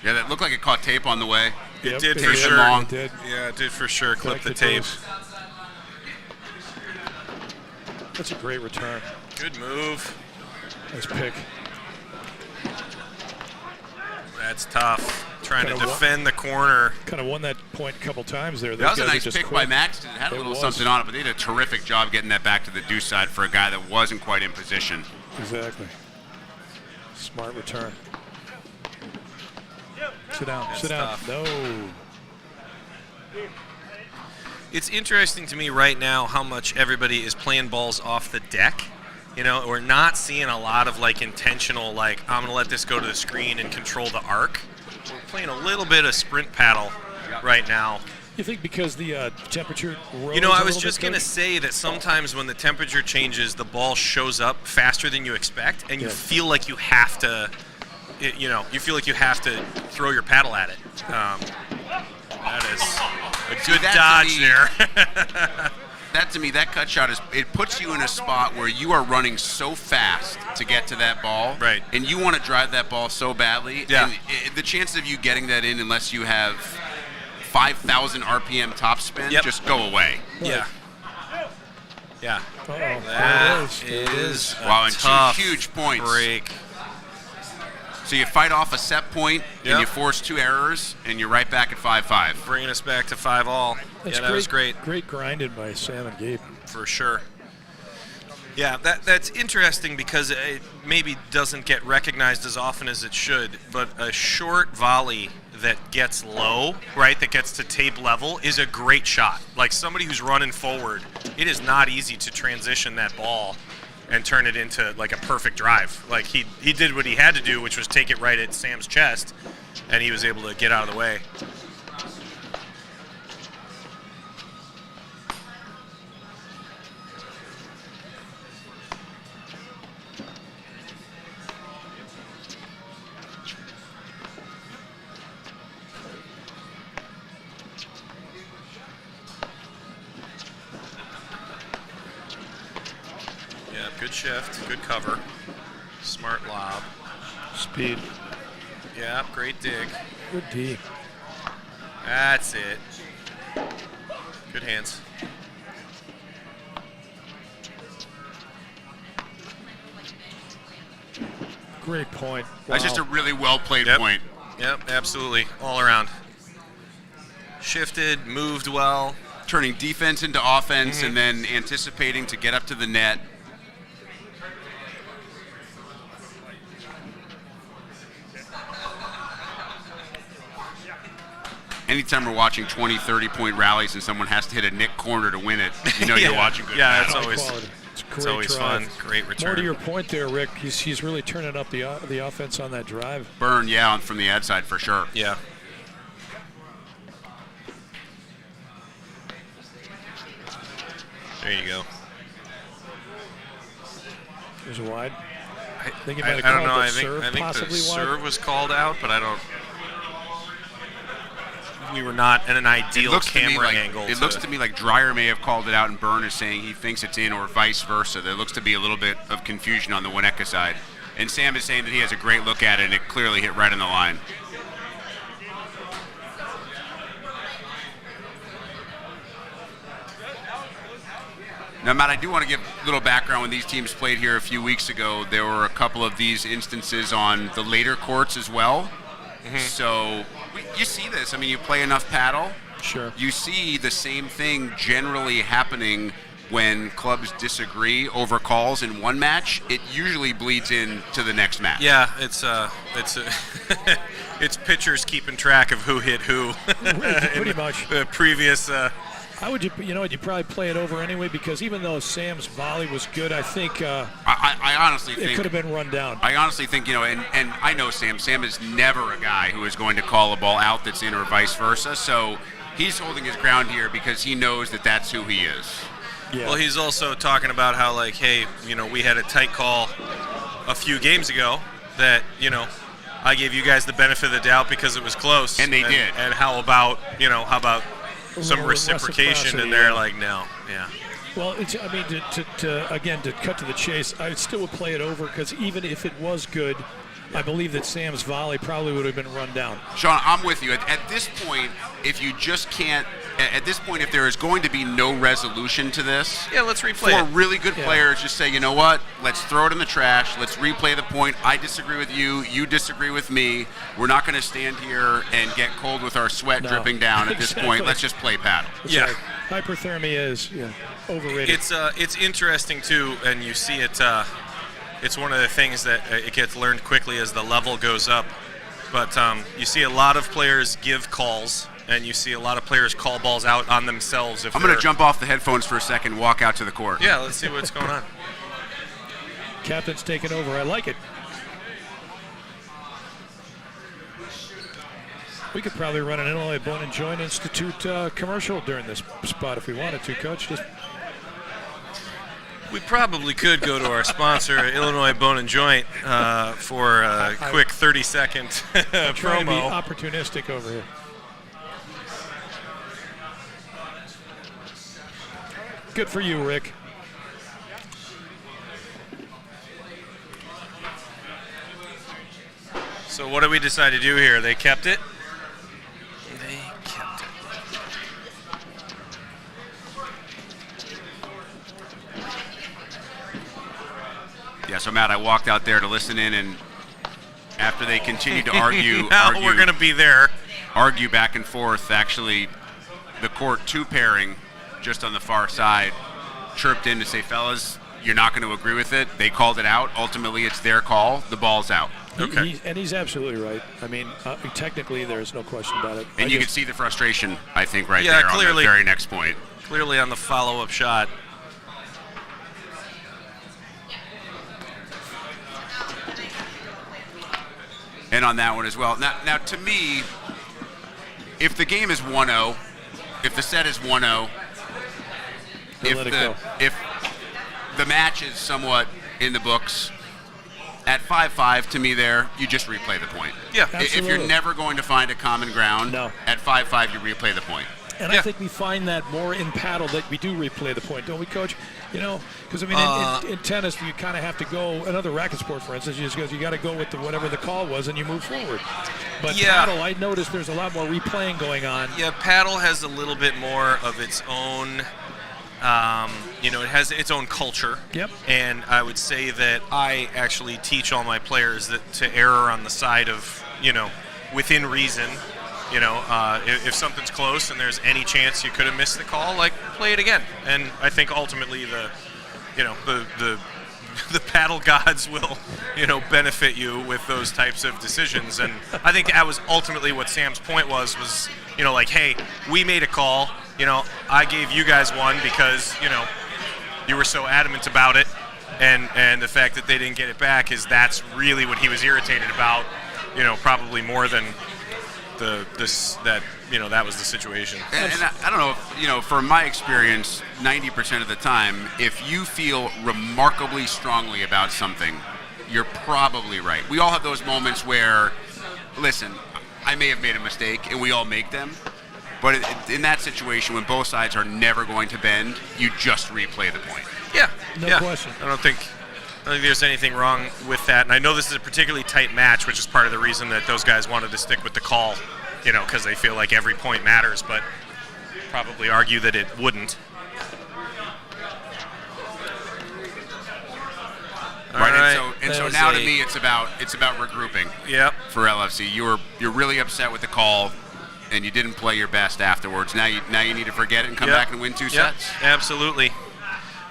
C: Yeah, that looked like it caught tape on the way.
A: It did for sure. Yeah, it did for sure. Clip the tape.
B: That's a great return.
A: Good move.
B: Nice pick.
A: That's tough. Trying to defend the corner.
B: Kind of won that point a couple times there.
C: That was a nice pick by Max. It had a little something on it, but they did a terrific job getting that back to the deuce side for a guy that wasn't quite in position.
B: Exactly. Smart return. Sit down.
A: That's
B: sit down.
A: Tough.
B: No.
A: It's interesting to me right now how much everybody is playing balls off the deck. We're not seeing a lot of intentional, I'm going to let this go to the screen and control the arc. We're playing a little bit of sprint paddle right now.
B: You think because the temperature rose
A: I was just going to say that sometimes when the temperature changes, the ball shows up faster than you expect, and you feel like you have to, you feel like you have to throw your paddle at it. That is a good dodge there.
C: That to me, that cut shot it puts you in a spot where you are running so fast to get to that ball,
A: right?
C: And you want to drive that ball so badly.
A: Yeah.
C: And the chances of you getting that in, unless you have 5,000 RPM topspin, just go away.
B: Right.
A: Yeah. Yeah.
B: Uh-oh.
A: That is
C: wow, and
A: tough
C: 2 huge points.
A: Break.
C: So you fight off a set point, and you force 2 errors, and you're right back at 5-5.
A: Bringing us back to 5-all. That was great.
B: Great grinding by Sam and Gabe.
A: For sure. Yeah, that's interesting because it maybe doesn't get recognized as often as it should, but a short volley that gets low, right, that gets to tape level is a great shot. Like somebody who's running forward, it is not easy to transition that ball and turn it into a perfect drive. Like he did what he had to do, which was take it right at Sam's chest, and he was able to get out of the way. Good shift, good cover, smart lob.
B: Speed.
A: Yeah, great dig.
B: Good D.
A: That's it. Good hands.
B: Great point. Wow.
C: That's just a really well-played point.
A: Yep, absolutely. All around. Shifted, moved well.
C: Turning defense into offense and then anticipating to get up to the net. Anytime we're watching 20, 30-point rallies and someone has to hit a nick corner to win it, you're watching good paddle.
A: It's always fun. Great return.
B: More to your point there, Rick, he's really turning up the offense on that drive.
C: Burn, from the ad side for sure.
A: Yeah. There you go.
B: There's a wide.
A: I don't know. I think the serve was called out, but I don't. We were not in an ideal camera angle.
C: It looks to me like Dreyer may have called it out, and Byrne is saying he thinks it's in, or vice versa. There looks to be a little bit of confusion on the Winnetka side, and Sam is saying that he has a great look at it, and it clearly hit right in the line. Now, Matt, I do want to give a little background. When these teams played here a few weeks ago, there were a couple of these instances on the later courts as well. So you see this. I mean, you play enough paddle.
B: Sure.
C: You see the same thing generally happening when clubs disagree over calls in one match. It usually bleeds into the next match.
A: Yeah, it's pitchers keeping track of who hit who.
B: Pretty much.
A: The previous.
B: You probably play it over anyway, because even though Sam's volley was good, I think
C: I honestly think
B: it could have been run down.
C: I honestly think, and I know Sam. Sam is never a guy who is going to call a ball out that's in or vice versa. So he's holding his ground here because he knows that that's who he is.
B: Yeah.
A: Well, he's also talking about how, like, hey, we had a tight call a few games ago that, I gave you guys the benefit of the doubt because it was close.
C: And they did.
A: And how about some reciprocation? And they're like, no, yeah.
B: Well, to cut to the chase, I still would play it over, because even if it was good, I believe that Sam's volley probably would have been run down.
C: Sean, I'm with you. At this point, if you just can't, at this point, if there is going to be no resolution to this,
A: let's replay it.
C: For really good players, just say, you know what, let's throw it in the trash. Let's replay the point. I disagree with you. You disagree with me. We're not going to stand here and get cold with our sweat dripping down at this point. Let's just play paddle.
B: Right. Hyperthermia is overrated.
A: It's interesting too, and you see it. It's one of the things that it gets learned quickly as the level goes up. But you see a lot of players give calls, and you see a lot of players call balls out on themselves.
C: I'm going to jump off the headphones for a second and walk out to the court.
A: Yeah, let's see what's going on.
B: Captain's taking over. I like it. We could probably run an Illinois Bone and Joint Institute commercial during this spot if we wanted to, Coach.
A: We probably could go to our sponsor, Illinois Bone and Joint, for a quick 30-second promo.
B: Trying to be opportunistic over here. Good for you, Rick.
A: So what did we decide to do here? They kept it? They kept it.
C: Yeah, so Matt, I walked out there to listen in, and after they continued to argue,
A: we're going to be there.
C: Argue back and forth, actually, the court 2 pairing just on the far side chirped in to say, fellas, you're not going to agree with it. They called it out. Ultimately, it's their call. The ball's out.
A: Okay.
B: He's absolutely right. I mean, technically, there's no question about it.
C: And you can see the frustration, I think, right
A: there
C: clearly, on the very next point.
A: Clearly on the follow-up shot.
C: And on that one as well. Now to me, if the game is 1-0, if the set is 1-0, if the match is somewhat in the books, at 5-5, to me there, you just replay the point.
A: Yeah,
B: absolutely.
C: If you're never going to find a common ground, at 5-5, you replay the point.
B: And I think we find that more in paddle, that we do replay the point, don't we, Coach? Because in tennis, you kind of have to go, another racket sport, for instance, you got to go with whatever the call was, and you move forward. But paddle, I noticed there's a lot more replaying going on.
A: Yeah, paddle has a little bit more of its own. It has its own culture.
B: Yep.
A: And I would say that I actually teach all my players to err on the side of, within reason. If something's close and there's any chance you could have missed the call, play it again. And I think ultimately the paddle gods will, benefit you with those types of decisions. And I think that was ultimately what Sam's point was, hey, we made a call. I gave you guys one because, you were so adamant about it. And the fact that they didn't get it back that's really what he was irritated about, probably more than that was the situation.
C: And I don't know if, from my experience, 90% of the time, if you feel remarkably strongly about something, you're probably right. We all have those moments where, listen, I may have made a mistake, and we all make them. But in that situation, when both sides are never going to bend, you just replay the point.
A: Yeah,
B: no question.
A: I don't think there's anything wrong with that. And I know this is a particularly tight match, which is part of the reason that those guys wanted to stick with the call, because they feel like every point matters, but probably argue that it wouldn't.
C: So now to me, it's about regrouping.
A: Yep.
C: For LFC, you're really upset with the call, and you didn't play your best afterwards. Now you need to forget it and come back and win 2 sets.
A: Absolutely.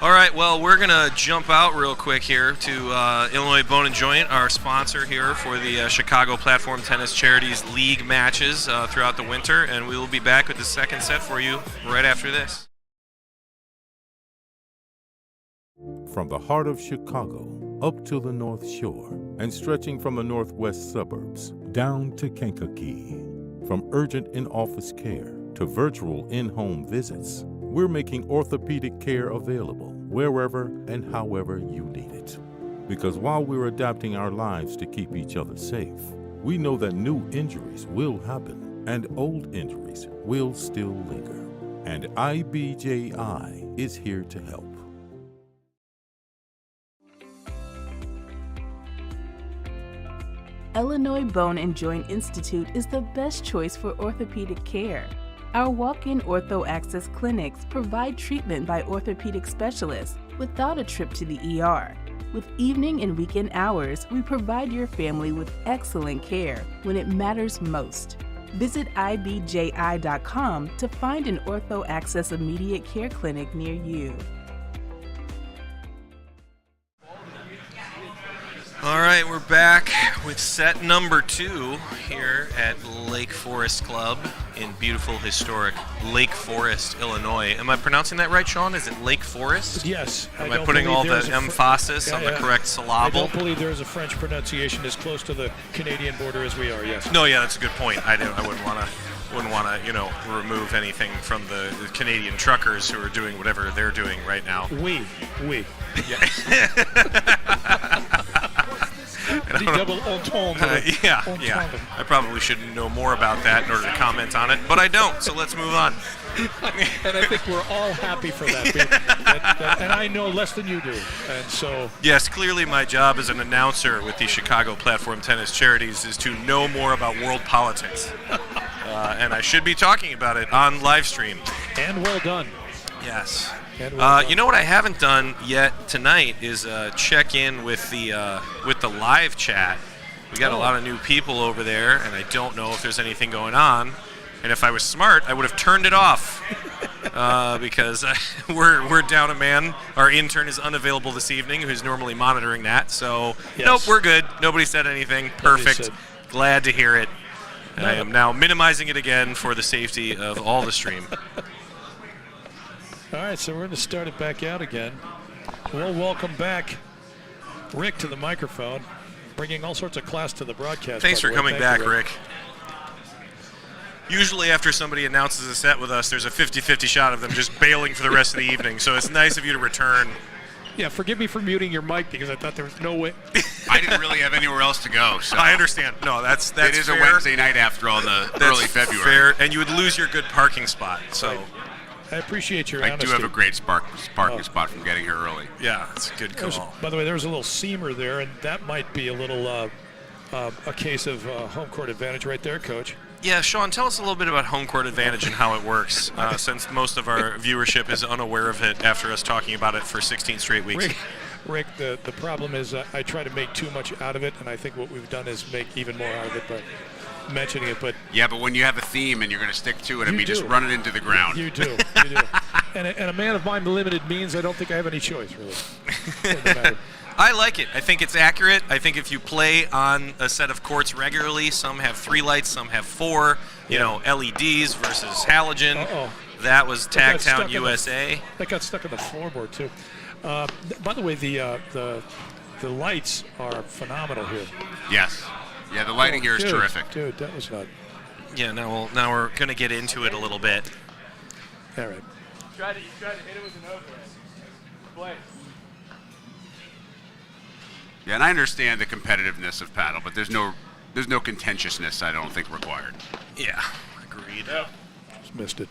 A: All right, well, we're going to jump out real quick here to Illinois Bone and Joint, our sponsor here for the Chicago Platform Tennis Charities League matches throughout the winter, and we will be back with the second set for you right after this.
D: From the heart of Chicago up to the North Shore and stretching from the northwest suburbs down to Kankakee. From urgent in-office care to virtual in-home visits, we're making orthopedic care available wherever and however you need it. Because while we're adapting our lives to keep each other safe, we know that new injuries will happen and old injuries will still linger. And IBJI is here to help.
E: Illinois Bone and Joint Institute is the best choice for orthopedic care. Our walk-in ortho access clinics provide treatment by orthopedic specialists without a trip to the ER. With evening and weekend hours, we provide your family with excellent care when it matters most. Visit ibji.com to find an ortho access immediate care clinic near you.
A: All right, we're back with set number 2 here at Lake Forest Club in beautiful, historic Lake Forest, Illinois. Am I pronouncing that right, Sean? Is it Lake Forest?
B: Yes.
A: Am I putting all the emphasis on the correct syllable?
B: I don't believe there is a French pronunciation as close to the Canadian border as we are, yes.
A: No, yeah, that's a good point. I wouldn't want to remove anything from the Canadian truckers who are doing whatever they're doing right now.
B: We.
A: Yeah.
B: Double entendre.
A: Yeah. I probably should know more about that in order to comment on it, but I don't, so let's move on.
B: And I think we're all happy for that. And I know less than you do. And so.
A: Yes, clearly my job as an announcer with the Chicago Platform Tennis Charities is to know more about world politics. And I should be talking about it on live stream.
B: And well done.
A: Yes. You know what I haven't done yet tonight is check in with the live chat. We got a lot of new people over there, and I don't know if there's anything going on. And if I was smart, I would have turned it off because we're down a man. Our intern is unavailable this evening, who's normally monitoring that. So Nope, we're good. Nobody said anything. Perfect. Glad to hear it. And I am now minimizing it again for the safety of all the stream.
B: All right, so we're going to start it back out again. We'll welcome back Rick to the microphone, bringing all sorts of class to the broadcast.
A: Thanks for coming back, Rick. Usually after somebody announces a set with us, there's a 50-50 shot of them just bailing for the rest of the evening, so it's nice of you to return.
B: Yeah, forgive me for muting your mic because I thought there was no way.
C: I didn't really have anywhere else to go. So
A: I understand. No, that's
C: it is
A: fair.
C: A Wednesday night after all the early February.
A: Fair, and you would lose your good parking spot, so...
B: Right. I appreciate your
C: honesty.
B: honesty.
C: I do have a great parking spot from getting here early.
A: Yeah, it's a good call.
B: By the way, there was a little seamer there, and that might be a little a case of home court advantage right there, Coach.
A: Yeah, Sean, tell us a little bit about home court advantage and how it works, since most of our viewership is unaware of it after us talking about it for 16 straight weeks.
B: Rick, the problem is I try to make too much out of it, and I think what we've done is make even more out of it by mentioning it. But
C: yeah, but when you have a theme and you're going to stick to it, just run it into the ground.
B: You do. And a man of my limited means, I don't think I have any choice, really.
A: I like it. I think it's accurate. I think if you play on a set of courts regularly, some have 3 lights, some have 4, LEDs versus halogen. That was Tagtown USA.
B: That got stuck on the floorboard, too. By the way, the lights are phenomenal here.
C: Yes. Yeah, the lighting here is terrific.
B: Dude, that was not...
A: Yeah, now we're going to get into it a little bit.
B: All right.
F: You tried to hit it with an overhead. Play.
C: Yeah, and I understand the competitiveness of paddle, but there's no contentiousness, I don't think, required.
A: Yeah, agreed.
F: Yep.
B: Just missed it.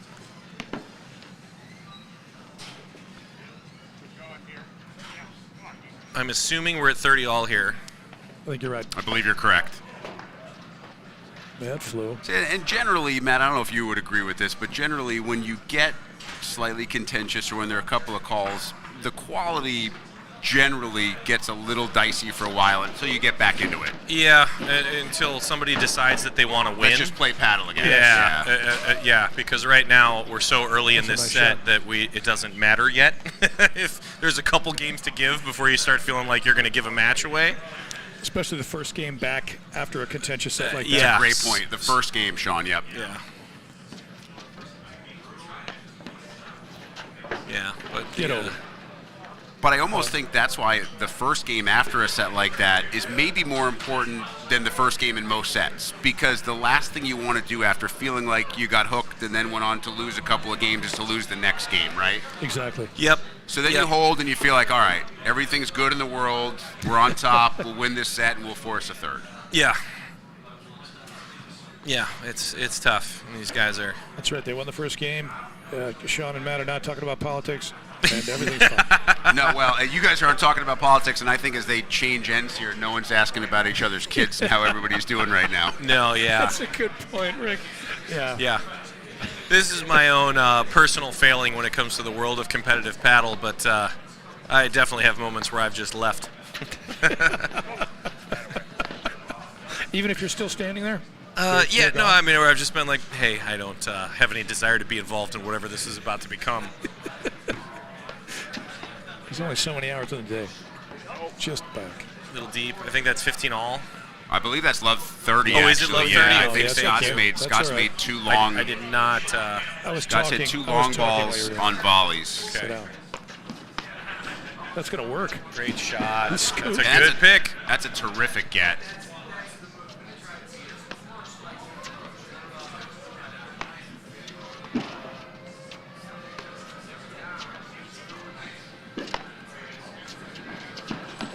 A: I'm assuming we're at 30 all here.
B: I think you're right.
C: I believe you're correct.
B: That flew.
C: And generally, Matt, I don't know if you would agree with this, but generally when you get slightly contentious or when there are a couple of calls, the quality generally gets a little dicey for a while until you get back into it.
A: Yeah, until somebody decides that they want to win.
C: Let's just play paddle again.
A: Yeah, because right now we're so early in this set that it doesn't matter yet. If there's a couple games to give before you start feeling like you're going to give a match away.
B: Especially the first game back after a contentious set like that.
A: Yeah,
C: Great point. The first game, Sean, yep.
A: Yeah. Yeah, but
C: But I almost think that's why the first game after a set like that is maybe more important than the first game in most sets. Because the last thing you want to do after feeling like you got hooked and then went on to lose a couple of games is to lose the next game, right?
B: Exactly.
A: Yep.
C: So then you hold and you feel like, all right, everything's good in the world. We're on top. We'll win this set and we'll force a third.
A: Yeah. Yeah, it's tough. And these guys are.
B: That's right. They won the first game. Sean and Matt are not talking about politics, and everything's fine.
C: No, well, you guys aren't talking about politics, and I think as they change ends here, no one's asking about each other's kids and how everybody's doing right now.
A: No, yeah.
B: That's a good point, Rick. Yeah.
A: Yeah. This is my own personal failing when it comes to the world of competitive paddle, but I definitely have moments where I've just left.
B: Even if you're still standing there?
A: I mean, where I've just been like, hey, I don't have any desire to be involved in whatever this is about to become.
B: There's only so many hours in the day. Just back.
A: A little deep. I think that's 15 all.
C: I believe that's Love 30.
A: Oh, is it Love 30?
C: Yeah, I
A: Oh,
C: think
A: yeah,
C: Scott's made too long.
A: I did not.
C: Scott's hit too long balls on volleys.
A: Okay.
B: Sit down. That's going to work.
A: Great shot. That's a
B: That's
A: good pick.
C: That's a terrific get.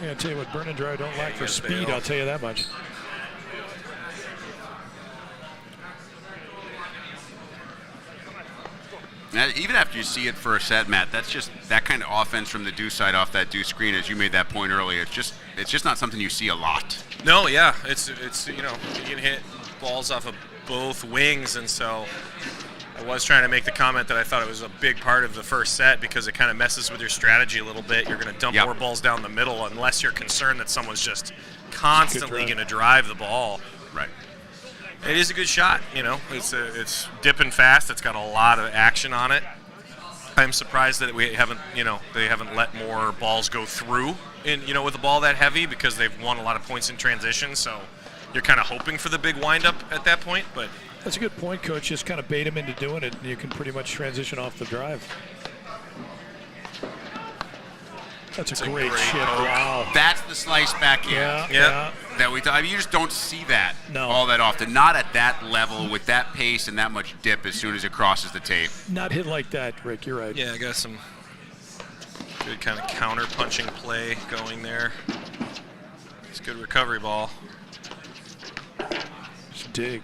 B: Yeah, I'll tell you what, Burn and Dry don't lack for speed, I'll tell you that much.
C: Now, even after you see it for a set, Matt, that's just that kind of offense from the deuce side off that deuce screen, as you made that point earlier. It's just not something you see a lot.
A: No, yeah, it's you can hit balls off of both wings, and so I was trying to make the comment that I thought it was a big part of the first set because it kind of messes with your strategy a little bit. You're going to dump more balls down the middle unless you're concerned that someone's just constantly going to drive the ball.
C: Right.
A: It is a good shot, It's dipping fast. It's got a lot of action on it. I'm surprised that they haven't let more balls go through with a ball that heavy because they've won a lot of points in transition. So you're kind of hoping for the big windup at that point, but.
B: That's a good point, Coach. Just kind of bait him into doing it, and you can pretty much transition off the drive. That's a great chip. Wow.
C: That's the slice back in.
B: Yeah.
C: That you just don't see that
B: No.
C: all that often. Not at that level with that pace and that much dip as soon as it crosses the tape.
B: Not hit like that, Rick. You're right.
A: Yeah, I got some good kind of counter-punching play going there. It's a good recovery ball.
B: Just dig.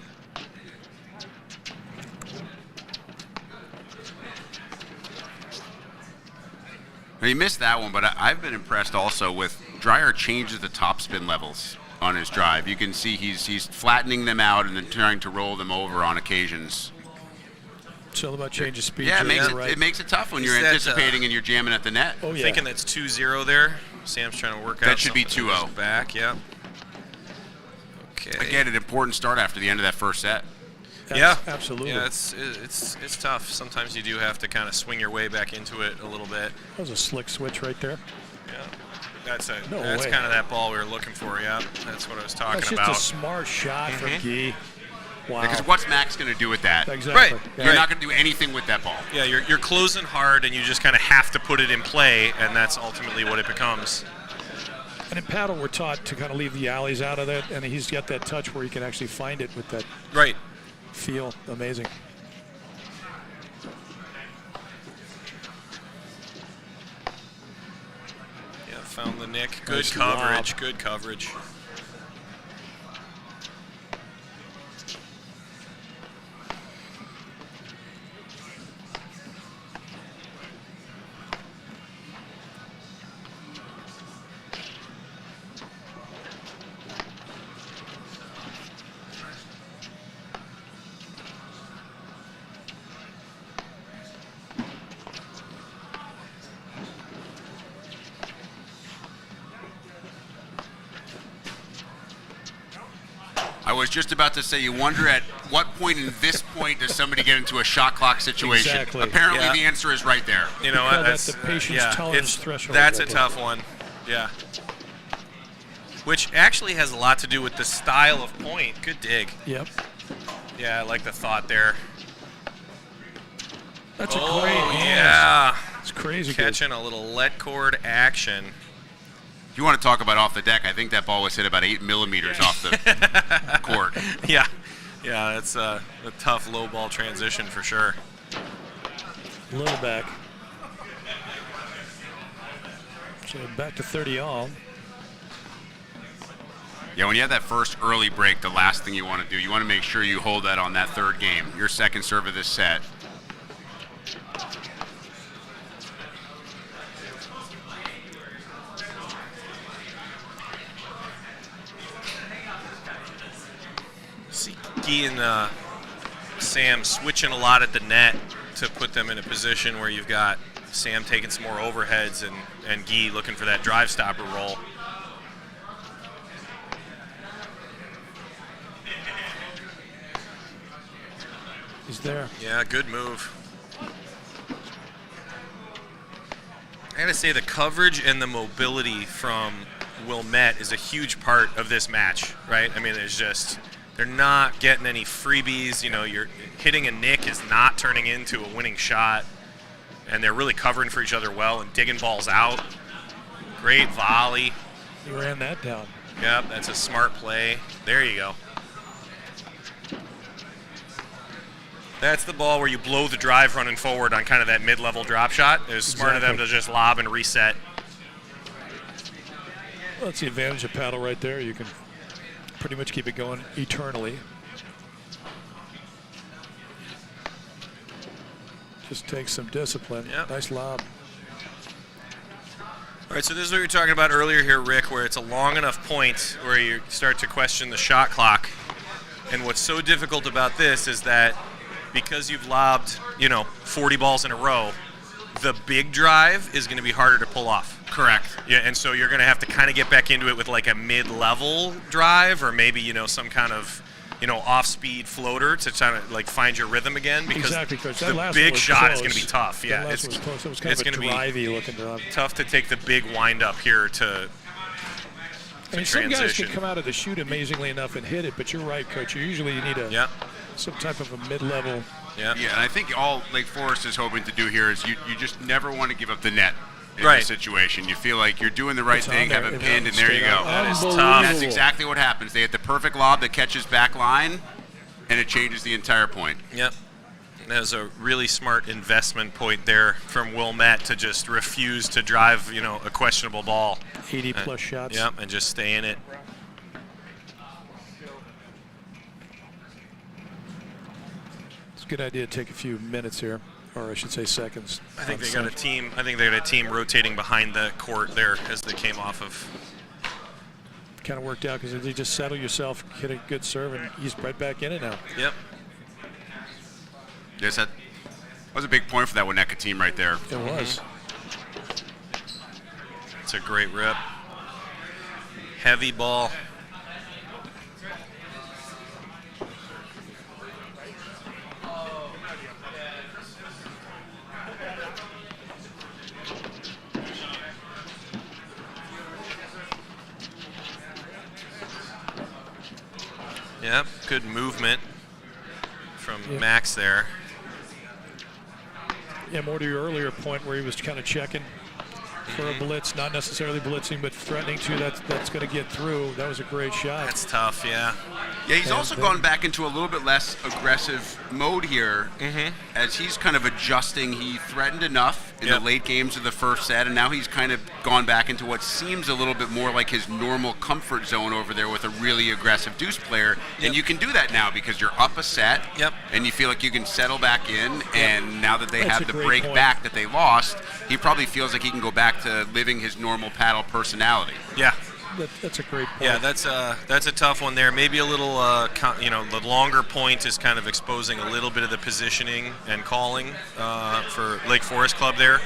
C: He missed that one, but I've been impressed also with Dreyer changes the topspin levels on his drive. You can see he's flattening them out and then trying to roll them over on occasions.
B: It's all about change of speed.
C: Yeah,
B: right.
C: it makes it tough when you're anticipating and you're jamming at the net.
B: Oh, yeah.
A: Thinking that's 2-0 there. Sam's trying to work out.
C: That should be
A: something
C: 2-0.
A: Back, yeah. Okay.
C: Again, an important start after the end of that first set.
A: Yeah,
B: absolutely.
A: Yeah, it's tough. Sometimes you do have to kind of swing your way back into it a little bit.
B: That was a slick switch right there.
A: Yeah, that's
B: way.
A: kind of that ball we were looking for. Yeah, that's what I was talking
B: That's
A: about.
B: just a smart shot from Guy. Wow.
C: Because what's Max going to do with that?
B: Exactly.
A: Right.
B: Yeah.
C: You're not going to do anything with that ball.
A: Yeah, you're closing hard, and you just kind of have to put it in play, and that's ultimately what it becomes.
B: And in paddle, we're taught to kind of leave the alleys out of it, and he's got that touch where he can actually find it with that
A: Right.
B: feel. Amazing.
A: Yeah, found the nick. Good
B: Nice
A: coverage.
B: lob.
A: Good coverage.
C: I was just about to say, you wonder at what point in this point does somebody get into a shot clock situation?
B: Exactly.
C: Apparently the answer is right there.
A: You know,
B: that's the patience tolerance threshold.
A: That's a tough one. Yeah. Which actually has a lot to do with the style of point. Good dig.
B: Yep.
A: Yeah, I like the thought there.
B: That's a great hand.
A: Yeah.
B: It's crazy.
A: Catching a little let cord action.
C: If you want to talk about off the deck, I think that ball was hit about 8 millimeters off the court.
A: Yeah. Yeah, that's a tough low ball transition for sure.
B: A little back. So back to 30 all.
C: Yeah, when you have that first early break, the last thing you want to do, you want to make sure you hold that on that third game, your second serve of this set.
A: See Guy and Sam switching a lot at the net to put them in a position where you've got Sam taking some more overheads and Guy looking for that drive stopper roll.
B: He's there.
A: Yeah, good move. I gotta say the coverage and the mobility from Wilmette is a huge part of this match, right? I mean, they're not getting any freebies. You know, you're hitting a nick is not turning into a winning shot, and they're really covering for each other well and digging balls out. Great volley.
B: He ran that down.
A: Yep, that's a smart play. There you go. That's the ball where you blow the drive running forward on kind of that mid-level drop shot. It was smart of them to just lob and reset.
B: Well, that's the advantage of paddle right there. You can pretty much keep it going eternally. Just takes some discipline.
A: Yep.
B: Nice lob.
A: All right, so this is what you were talking about earlier here, Rick, where it's a long enough point where you start to question the shot clock. And what's so difficult about this is that because you've lobbed, 40 balls in a row, the big drive is going to be harder to pull off.
C: Correct.
A: Yeah, and so you're going to have to kind of get back into it with like a mid-level drive or maybe, some kind of, off-speed floater to try to like find your rhythm again because
B: exactly, Coach. That
A: the
B: last
A: big
B: one was
A: shot
B: close.
A: is going to be tough. Yeah,
B: that last one was close. It was kind of a drivey looking drive.
A: Tough to take the big wind-up here to
B: I mean, some guys can come out of the chute amazingly enough and hit it, but you're right, Coach. You need some type of a mid-level.
A: Yeah,
C: and I think all Lake Forest is hoping to do here is you just never want to give up the net in
A: right.
C: this situation. You feel like you're doing the right thing, have it pinned, and there you go.
A: That is tough.
C: That's exactly what happens. They hit the perfect lob that catches back line, and it changes the entire point.
A: Yep. That was a really smart investment point there from Wilmette to just refuse to drive, a questionable ball.
B: 80-plus shots.
A: Yep, and just stay in it.
B: It's a good idea to take a few minutes here, or I should say seconds.
A: I think they got a team rotating behind the court there as they came off of.
B: Kind of worked out because if you just settle yourself, hit a good serve, and he's right back in it now.
A: Yep.
C: Yes, that was a big point for that Winnetka team right there.
B: It was.
A: It's a great rip. Heavy ball. Yep, good movement from Max there.
B: Yeah, more to your earlier point where he was kind of checking for a blitz, not necessarily blitzing, but threatening to. That's going to get through. That was a great shot.
A: That's tough, yeah.
C: Yeah, he's also gone back into a little bit less aggressive mode here as he's kind of adjusting. He threatened enough in the late games of the first set, and now he's kind of gone back into what seems a little bit more like his normal comfort zone over there with a really aggressive deuce player. And you can do that now because you're up a set, and you feel like you can settle back in. And now that they have the break back that they lost, he probably feels like he can go back to living his normal paddle personality.
A: Yeah.
B: That's a great point.
A: Yeah, that's a tough one there. Maybe a little, the longer point is kind of exposing a little bit of the positioning and calling for Lake Forest Club there.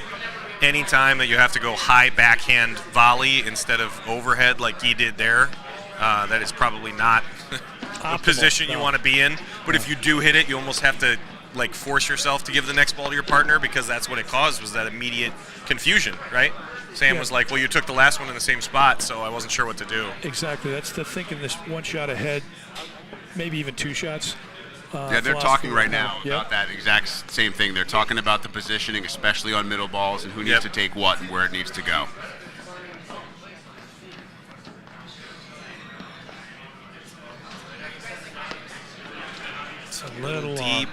A: Anytime that you have to go high backhand volley instead of overhead like he did there, that is probably not position you want to be in. But if you do hit it, you almost have to like force yourself to give the next ball to your partner, because that's what it caused, was that immediate confusion, right? Sam was like, well, you took the last one in the same spot, so I wasn't sure what to do.
B: Exactly. That's the thinking, this one shot ahead, maybe even 2 shots.
C: Yeah, they're talking right now about that exact same thing. They're talking about the positioning, especially on middle balls, and who needs to take what and where it needs to go.
B: It's a little
A: deep.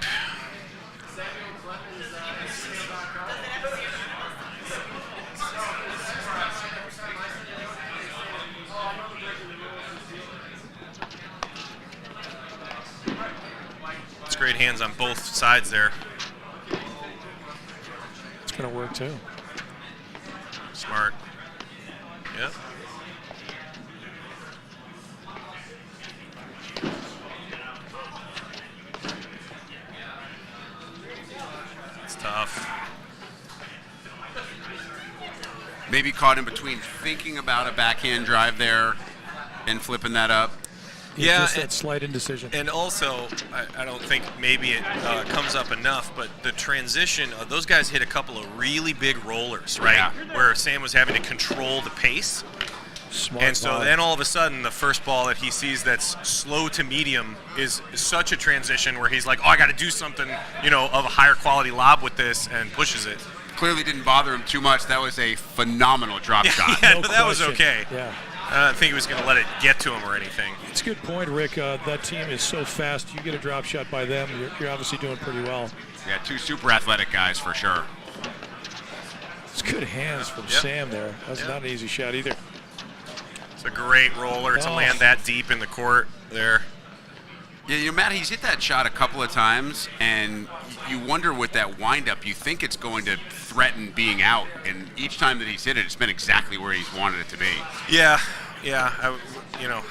A: It's great hands on both sides there.
B: It's going to work too.
A: Smart. Yep. It's tough.
C: Maybe caught in between thinking about a backhand drive there and flipping that up.
A: Yeah,
B: just that slight indecision.
A: And also, I don't think maybe it comes up enough, but the transition, those guys hit a couple of really big rollers, right?
C: Yeah.
A: Where Sam was having to control the pace.
B: Smart
A: and so
B: ball.
A: then all of a sudden, the first ball that he sees that's slow to medium is such a transition where he's like, oh, I got to do something, of a higher quality lob with this, and pushes it.
C: Clearly didn't bother him too much. That was a phenomenal drop shot.
A: Yeah,
B: No
A: that was
B: question.
A: okay.
B: Yeah.
A: I don't think he was going to let it get to him or anything.
B: It's a good point, Rick. That team is so fast. You get a drop shot by them, you're obviously doing pretty well.
C: Yeah, 2 super athletic guys for sure.
B: It's good hands from Sam there. That's not an easy shot either.
A: It's a great roller to land that deep in the court there.
C: Yeah, Matt, he's hit that shot a couple of times, and you wonder with that windup, you think it's going to threaten being out, and each time that he's hit it, it's been exactly where he's wanted it to be.
A: Yeah.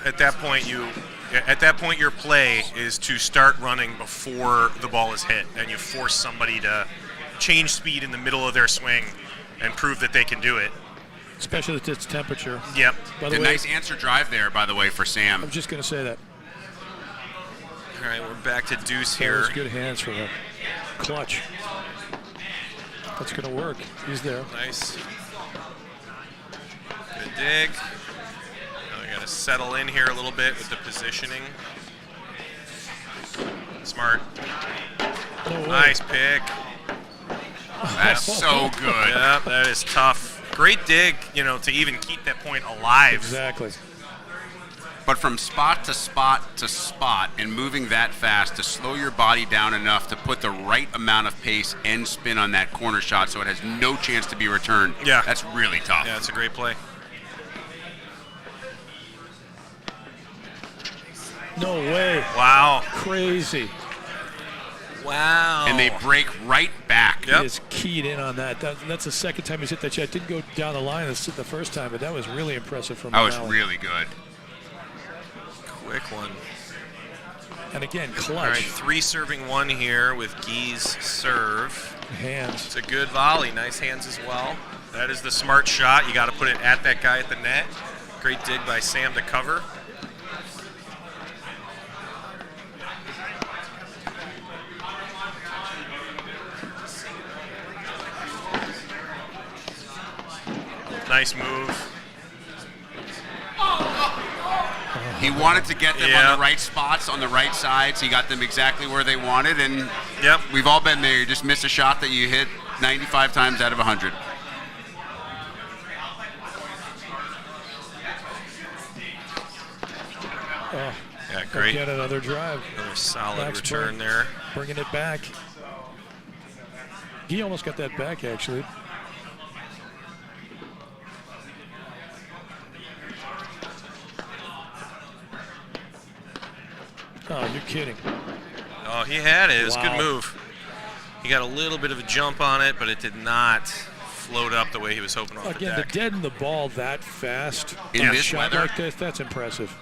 A: At that point, your play is to start running before the ball is hit, and you force somebody to change speed in the middle of their swing and prove that they can do it.
B: Especially with its temperature.
A: Yep.
B: By the
C: A
B: way,
C: nice answer drive there, by the way, for Sam.
B: I'm just going to say that.
A: All right, we're back to deuce
B: That
A: here.
B: was good hands for him. Clutch. That's going to work. He's there.
A: Nice. Good dig. Now we got to settle in here a little bit with the positioning. Smart.
B: No way.
A: Nice pick.
C: That's so good.
A: Yep, that is tough. Great dig, to even keep that point alive.
B: Exactly.
C: But from spot to spot to spot and moving that fast to slow your body down enough to put the right amount of pace and spin on that corner shot so it has no chance to be returned.
A: Yeah.
C: That's really tough.
A: Yeah, it's a great play.
B: No way.
A: Wow.
B: Crazy.
A: Wow.
C: And they break right back.
A: Yep.
B: He is keyed in on that. That's the second time he's hit that shot. Didn't go down the line the first time, but that was really impressive from
C: That was
B: O'Malley.
C: really good.
A: Quick one.
B: And again, clutch.
A: All right, 3 serving 1 here with Guy's serve.
B: Hands.
A: It's a good volley. Nice hands as well. That is the smart shot. You got to put it at that guy at the net. Great dig by Sam to cover. Nice move.
C: He wanted to get them on the right spots, on the right sides. He got them exactly where they wanted, and we've all been there. You just miss a shot that you hit 95 times out of 100.
A: Yeah, great.
B: Get another drive.
A: Another solid
B: Max
A: return
B: Berg
A: there.
B: Bringing it back. He almost got that back, actually. Oh, you're kidding.
A: Oh, he had it. It was a
B: Wow.
A: good move. He got a little bit of a jump on it, but it did not float up the way he was hoping off
B: Again,
A: the
B: to
A: deck.
B: deaden the ball that fast
C: In
B: a
C: this
B: shot
C: weather?
B: like this, that's impressive.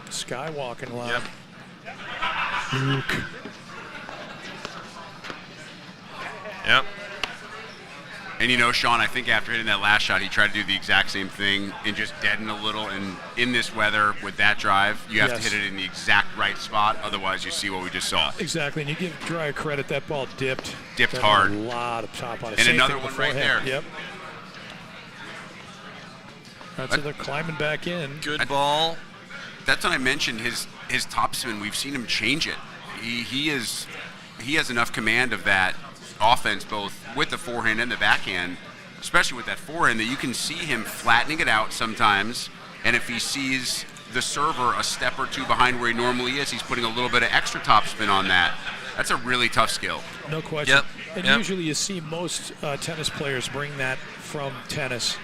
B: Skywalking line.
A: Yep.
B: Luke.
A: Yep.
C: And you know, Sean, I think after hitting that last shot, he tried to do the exact same thing and just deaden a little. And in this weather, with that drive, you have to hit it in the exact right spot. Otherwise, you see what we just saw.
B: Exactly. And you give Dreyer credit. That ball dipped.
C: Dipped hard.
B: A lot of top on it.
C: And
B: Same
C: another
B: thing
C: one
B: before
C: right
B: him.
C: there.
B: Yep. That's so they're climbing back in.
A: Good ball.
C: That's when I mentioned his topspin. We've seen him change it. He has enough command of that offense, both with the forehand and the backhand, especially with that forehand, that you can see him flattening it out sometimes. And if he sees the server a step or two behind where he normally is, he's putting a little bit of extra topspin on that. That's a really tough skill.
B: No question.
A: Yep.
B: And usually you see most tennis players bring that from tennis.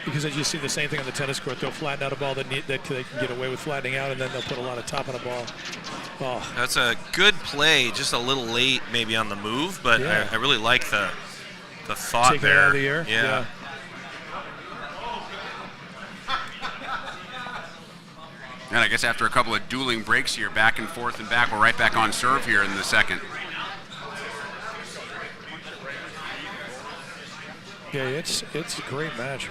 B: Because as you see the same thing on the tennis court, they'll flatten out a ball that they can get away with flattening out, and then they'll put a lot of top on a ball. Oh.
A: That's a good play, just a little late maybe on the move, but I really like the thought
B: Take
A: there.
B: It out of the air.
A: Yeah.
C: And I guess after a couple of dueling breaks here, back and forth and back, we're right back on serve here in the second.
B: Yeah, it's a great match.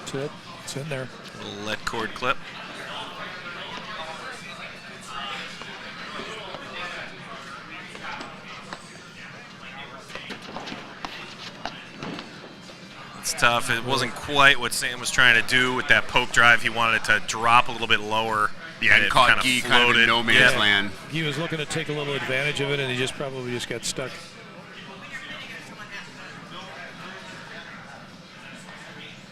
B: That's it. It's in there.
A: Little let cord clip. It's tough. It wasn't quite what Sam was trying to do with that poke drive. He wanted it to drop a little bit lower.
C: Yeah, and caught Guy kind of in no man's land.
B: He was looking to take a little advantage of it, and he probably just got stuck.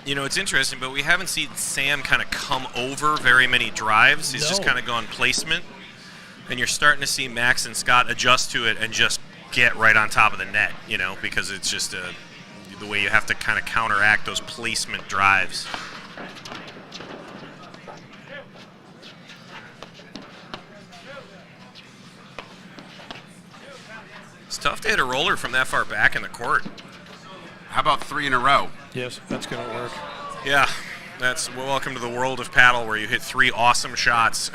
A: You know, it's interesting, but we haven't seen Sam kind of come over very many drives. He's just kind of gone placement. And you're starting to see Max and Scott adjust to it and just get right on top of the net, you know, because it's just the way you have to kind of counteract those placement drives. It's tough to hit a roller from that far back in the court.
C: How about 3 in a row?
B: Yes, that's going to work.
A: Yeah, welcome to the world of paddle where you hit 3 awesome shots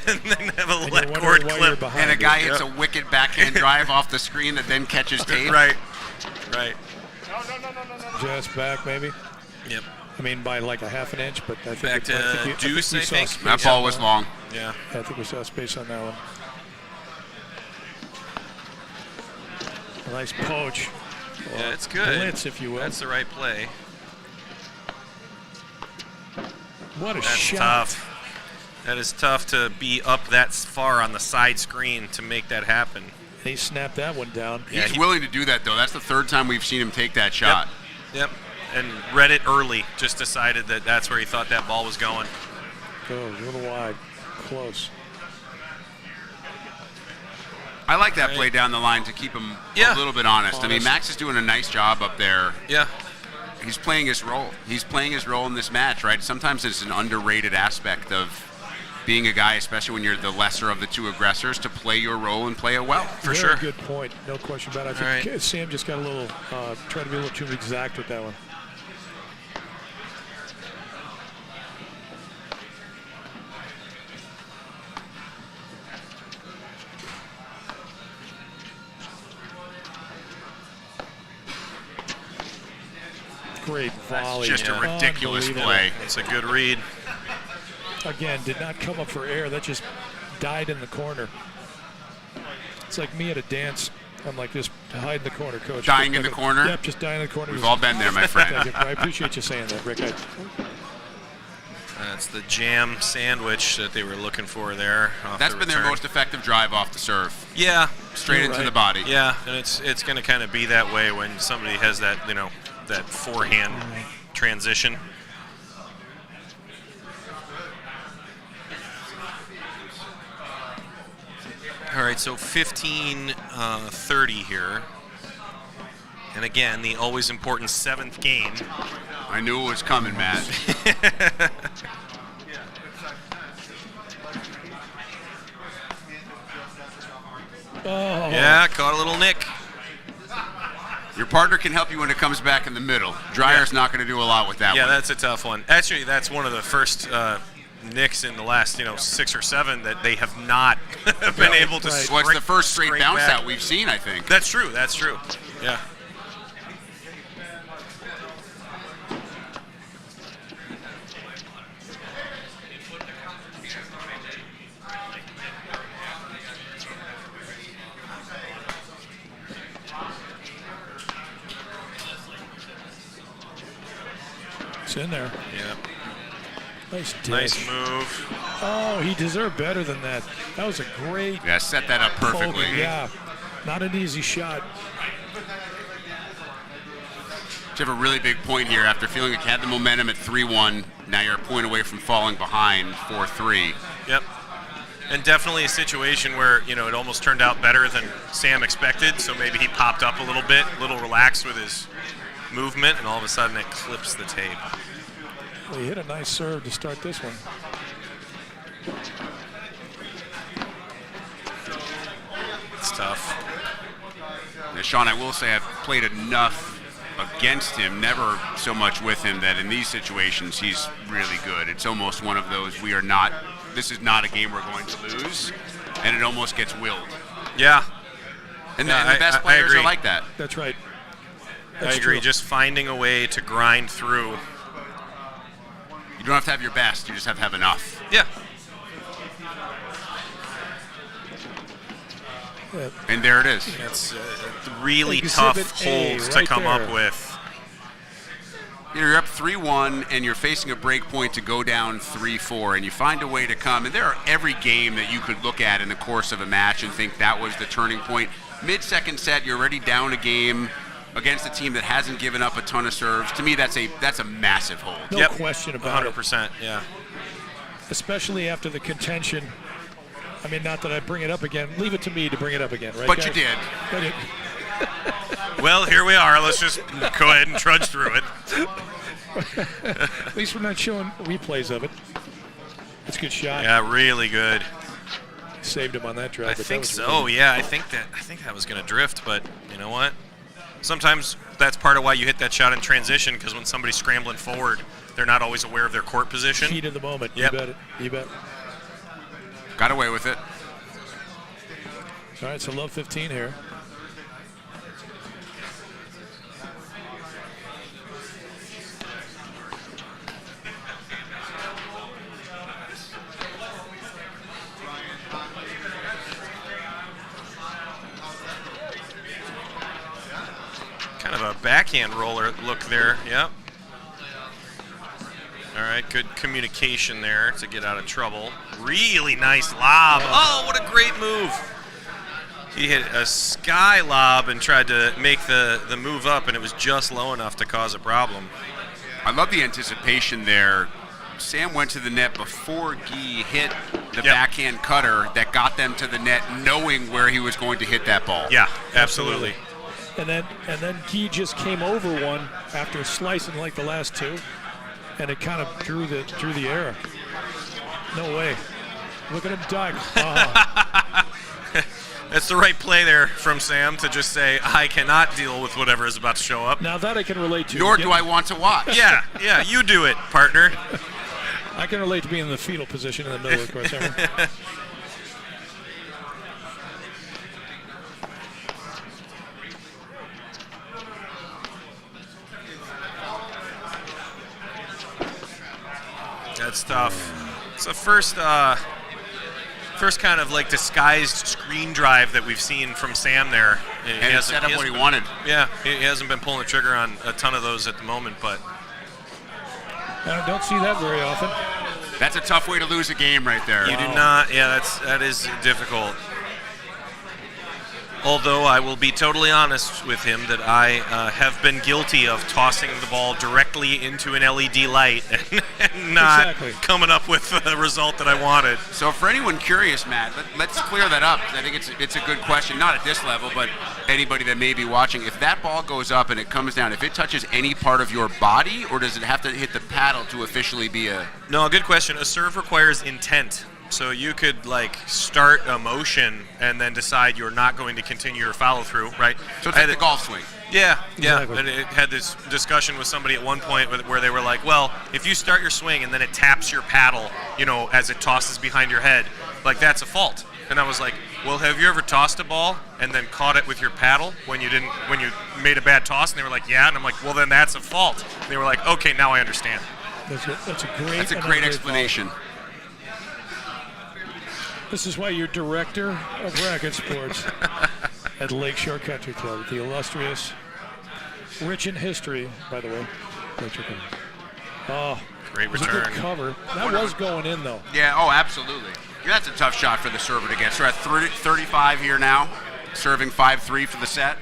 A: and then have a let cord clip.
C: And a guy hits a wicked backhand drive off the screen that then catches tape.
A: Right.
F: No.
B: Just back, maybe.
A: Yep.
B: I mean, by like a half an inch, but I think
A: Back to deuce, I think.
C: That ball was long.
A: Yeah.
B: I think we saw space on that one. A nice poach.
A: Yeah, it's good.
B: Blitz, if you will.
A: That's the right play.
B: What a
A: That's
B: shot.
A: tough. That is tough to be up that far on the side screen to make that happen.
B: He snapped that one down.
C: He's willing to do that, though. That's the third time we've seen him take that shot.
A: Yep. And read it early. Just decided that that's where he thought that ball was going.
B: Oh, a little wide. Close.
C: I like that play down the line to keep him a little bit honest. I mean, Max is doing a nice job up there.
A: Yeah.
C: He's playing his role. He's playing his role in this match, right? Sometimes it's an underrated aspect of being a guy, especially when you're the lesser of the two aggressors, to play your role and play it well.
A: For
B: Very
A: sure.
B: good point. No question about it. I think Sam just got a little, tried to be a little too exact with that one. Great volley.
C: That's just a ridiculous play.
A: It's a good read.
B: Again, did not come up for air. That just died in the corner. It's like me at a dance. I'm like, just hide in the corner, coach.
C: Dying in the corner?
B: Yep, just dying in the corner.
C: We've all been there, my friend.
B: I appreciate you saying that, Rick.
A: That's the jam sandwich that they were looking for there.
C: That's been their most effective drive off the serve.
A: Yeah.
C: Straight into the body.
A: Yeah, and it's going to kind of be that way when somebody has that, you know, that forehand transition. All right, so 15-30 here. And again, the always important 7th game.
C: I knew it was coming, Matt.
B: Oh.
A: Yeah, caught a little nick.
C: Your partner can help you when it comes back in the middle. Dryer's not going to do a lot with that one.
A: Yeah, that's a tough one. Actually, that's one of the first nicks in the last, 6 or 7 that they have not been able to
C: Well, it's the first straight bounce out we've seen, I think.
A: That's true. That's true. Yeah.
B: It's in there.
A: Yeah.
B: Nice dish.
A: Nice move.
B: Oh, he deserved better than that. That was a great
C: Yeah, set that up perfectly.
B: poke. Yeah, not an easy shot.
C: You have a really big point here after feeling like you had the momentum at 3-1. Now you're a point away from falling behind 4-3.
A: Yep. And definitely a situation where, it almost turned out better than Sam expected, so maybe he popped up a little bit, a little relaxed with his movement, and all of a sudden it clips the tape.
B: Well, he hit a nice serve to start this one.
A: It's tough.
C: Now, Sean, I will say I've played enough against him, never so much with him, that in these situations he's really good. It's almost one of those this is not a game we're going to lose, and it almost gets willed.
A: Yeah.
C: And,
A: Yeah,
C: the best
A: I
C: players
A: agree.
C: are like that.
B: That's right.
A: I agree. Just finding a way to grind through.
C: You don't have to have your best, you just have to have enough.
A: Yeah.
B: Yeah.
C: And there it is.
A: It's really
B: Exhibit
A: tough
B: A
A: holds
B: right
A: to come
B: there.
A: up with.
C: You're up 3-1, and you're facing a break point to go down 3-4, and you find a way to come. And there are every game that you could look at in the course of a match and think that was the turning point. Mid-second set, you're already down a game against a team that hasn't given up a ton of serves. To me, that's a massive hold.
B: No question about it.
A: 100%, yeah.
B: Especially after the contention. I mean, not that I bring it up again. Leave it to me to bring it up again, right?
C: But
B: guys?
C: you did.
B: But it,
A: Well, here we are. Let's just go ahead and trudge through it.
B: at least we're not showing replays of it. It's a good shot.
A: Yeah, really good.
B: Saved him on that drive.
A: I
B: but that
A: think
B: was
A: so.
B: really-
A: Yeah, I think that was going to drift, but you know what? Sometimes that's part of why you hit that shot in transition, because when somebody's scrambling forward, they're not always aware of their court position.
B: Heat of the moment.
A: Yep.
B: You bet it. You bet.
C: Got away with it.
B: All right, so love 15 here.
A: Kind of a backhand roller look there. Yep. All right, good communication there to get out of trouble. Really nice lob. Oh, what a great move. He hit a sky lob and tried to make the move up, and it was just low enough to cause a problem.
C: I love the anticipation there. Sam went to the net before Guy hit the backhand cutter that got them to the net, knowing where he was going to hit that ball.
A: Yeah, absolutely.
B: And then Guy just came over one after slicing like the last two, and it kind of drew the error. No way. Look at him duck.
A: That's the right play there from Sam to just say, I cannot deal with whatever is about to show up.
B: Now that I can relate to.
C: Nor do I want to watch.
A: Yeah, you do it, partner.
B: I can relate to being in the fetal position in the middle of the course.
A: That's tough. It's the first kind of like disguised screen drive that we've seen from Sam there.
C: And he set up what he wanted.
A: Yeah, he hasn't been pulling the trigger on a ton of those at the moment, but
B: I don't see that very often.
C: That's a tough way to lose a game right there.
A: you do not. Yeah, that is difficult. Although I will be totally honest with him that I have been guilty of tossing the ball directly into an LED light and not coming up with the result that I wanted.
C: So for anyone curious, Matt, let's clear that up. I think it's a good question, not at this level, but anybody that may be watching. If that ball goes up and it comes down, if it touches any part of your body, or does it have to hit the paddle to officially be a...
A: No, good question. A serve requires intent. So you could start a motion and then decide you're not going to continue your follow through, right?
C: So it's like the golf swing.
A: Yeah.
B: Exactly.
A: And it had this discussion with somebody at one point where they were like, well, if you start your swing and then it taps your paddle, as it tosses behind your head, that's a fault. And I was like, well, have you ever tossed a ball and then caught it with your paddle when you made a bad toss? And they were like, yeah. And I'm like, well, then that's a fault. And they were like, okay, now I understand.
B: That's a
C: great explanation.
B: This is why you're director of racket sports at Lakeshore Country Club, the illustrious, rich in history, by the way. Lakeshore Country. Oh,
A: great return.
B: It was a good cover. That was going in, though.
C: Yeah, oh, absolutely. Yeah, that's a tough shot for the server to get. So we're at 35 here now, serving 5-3 for the set.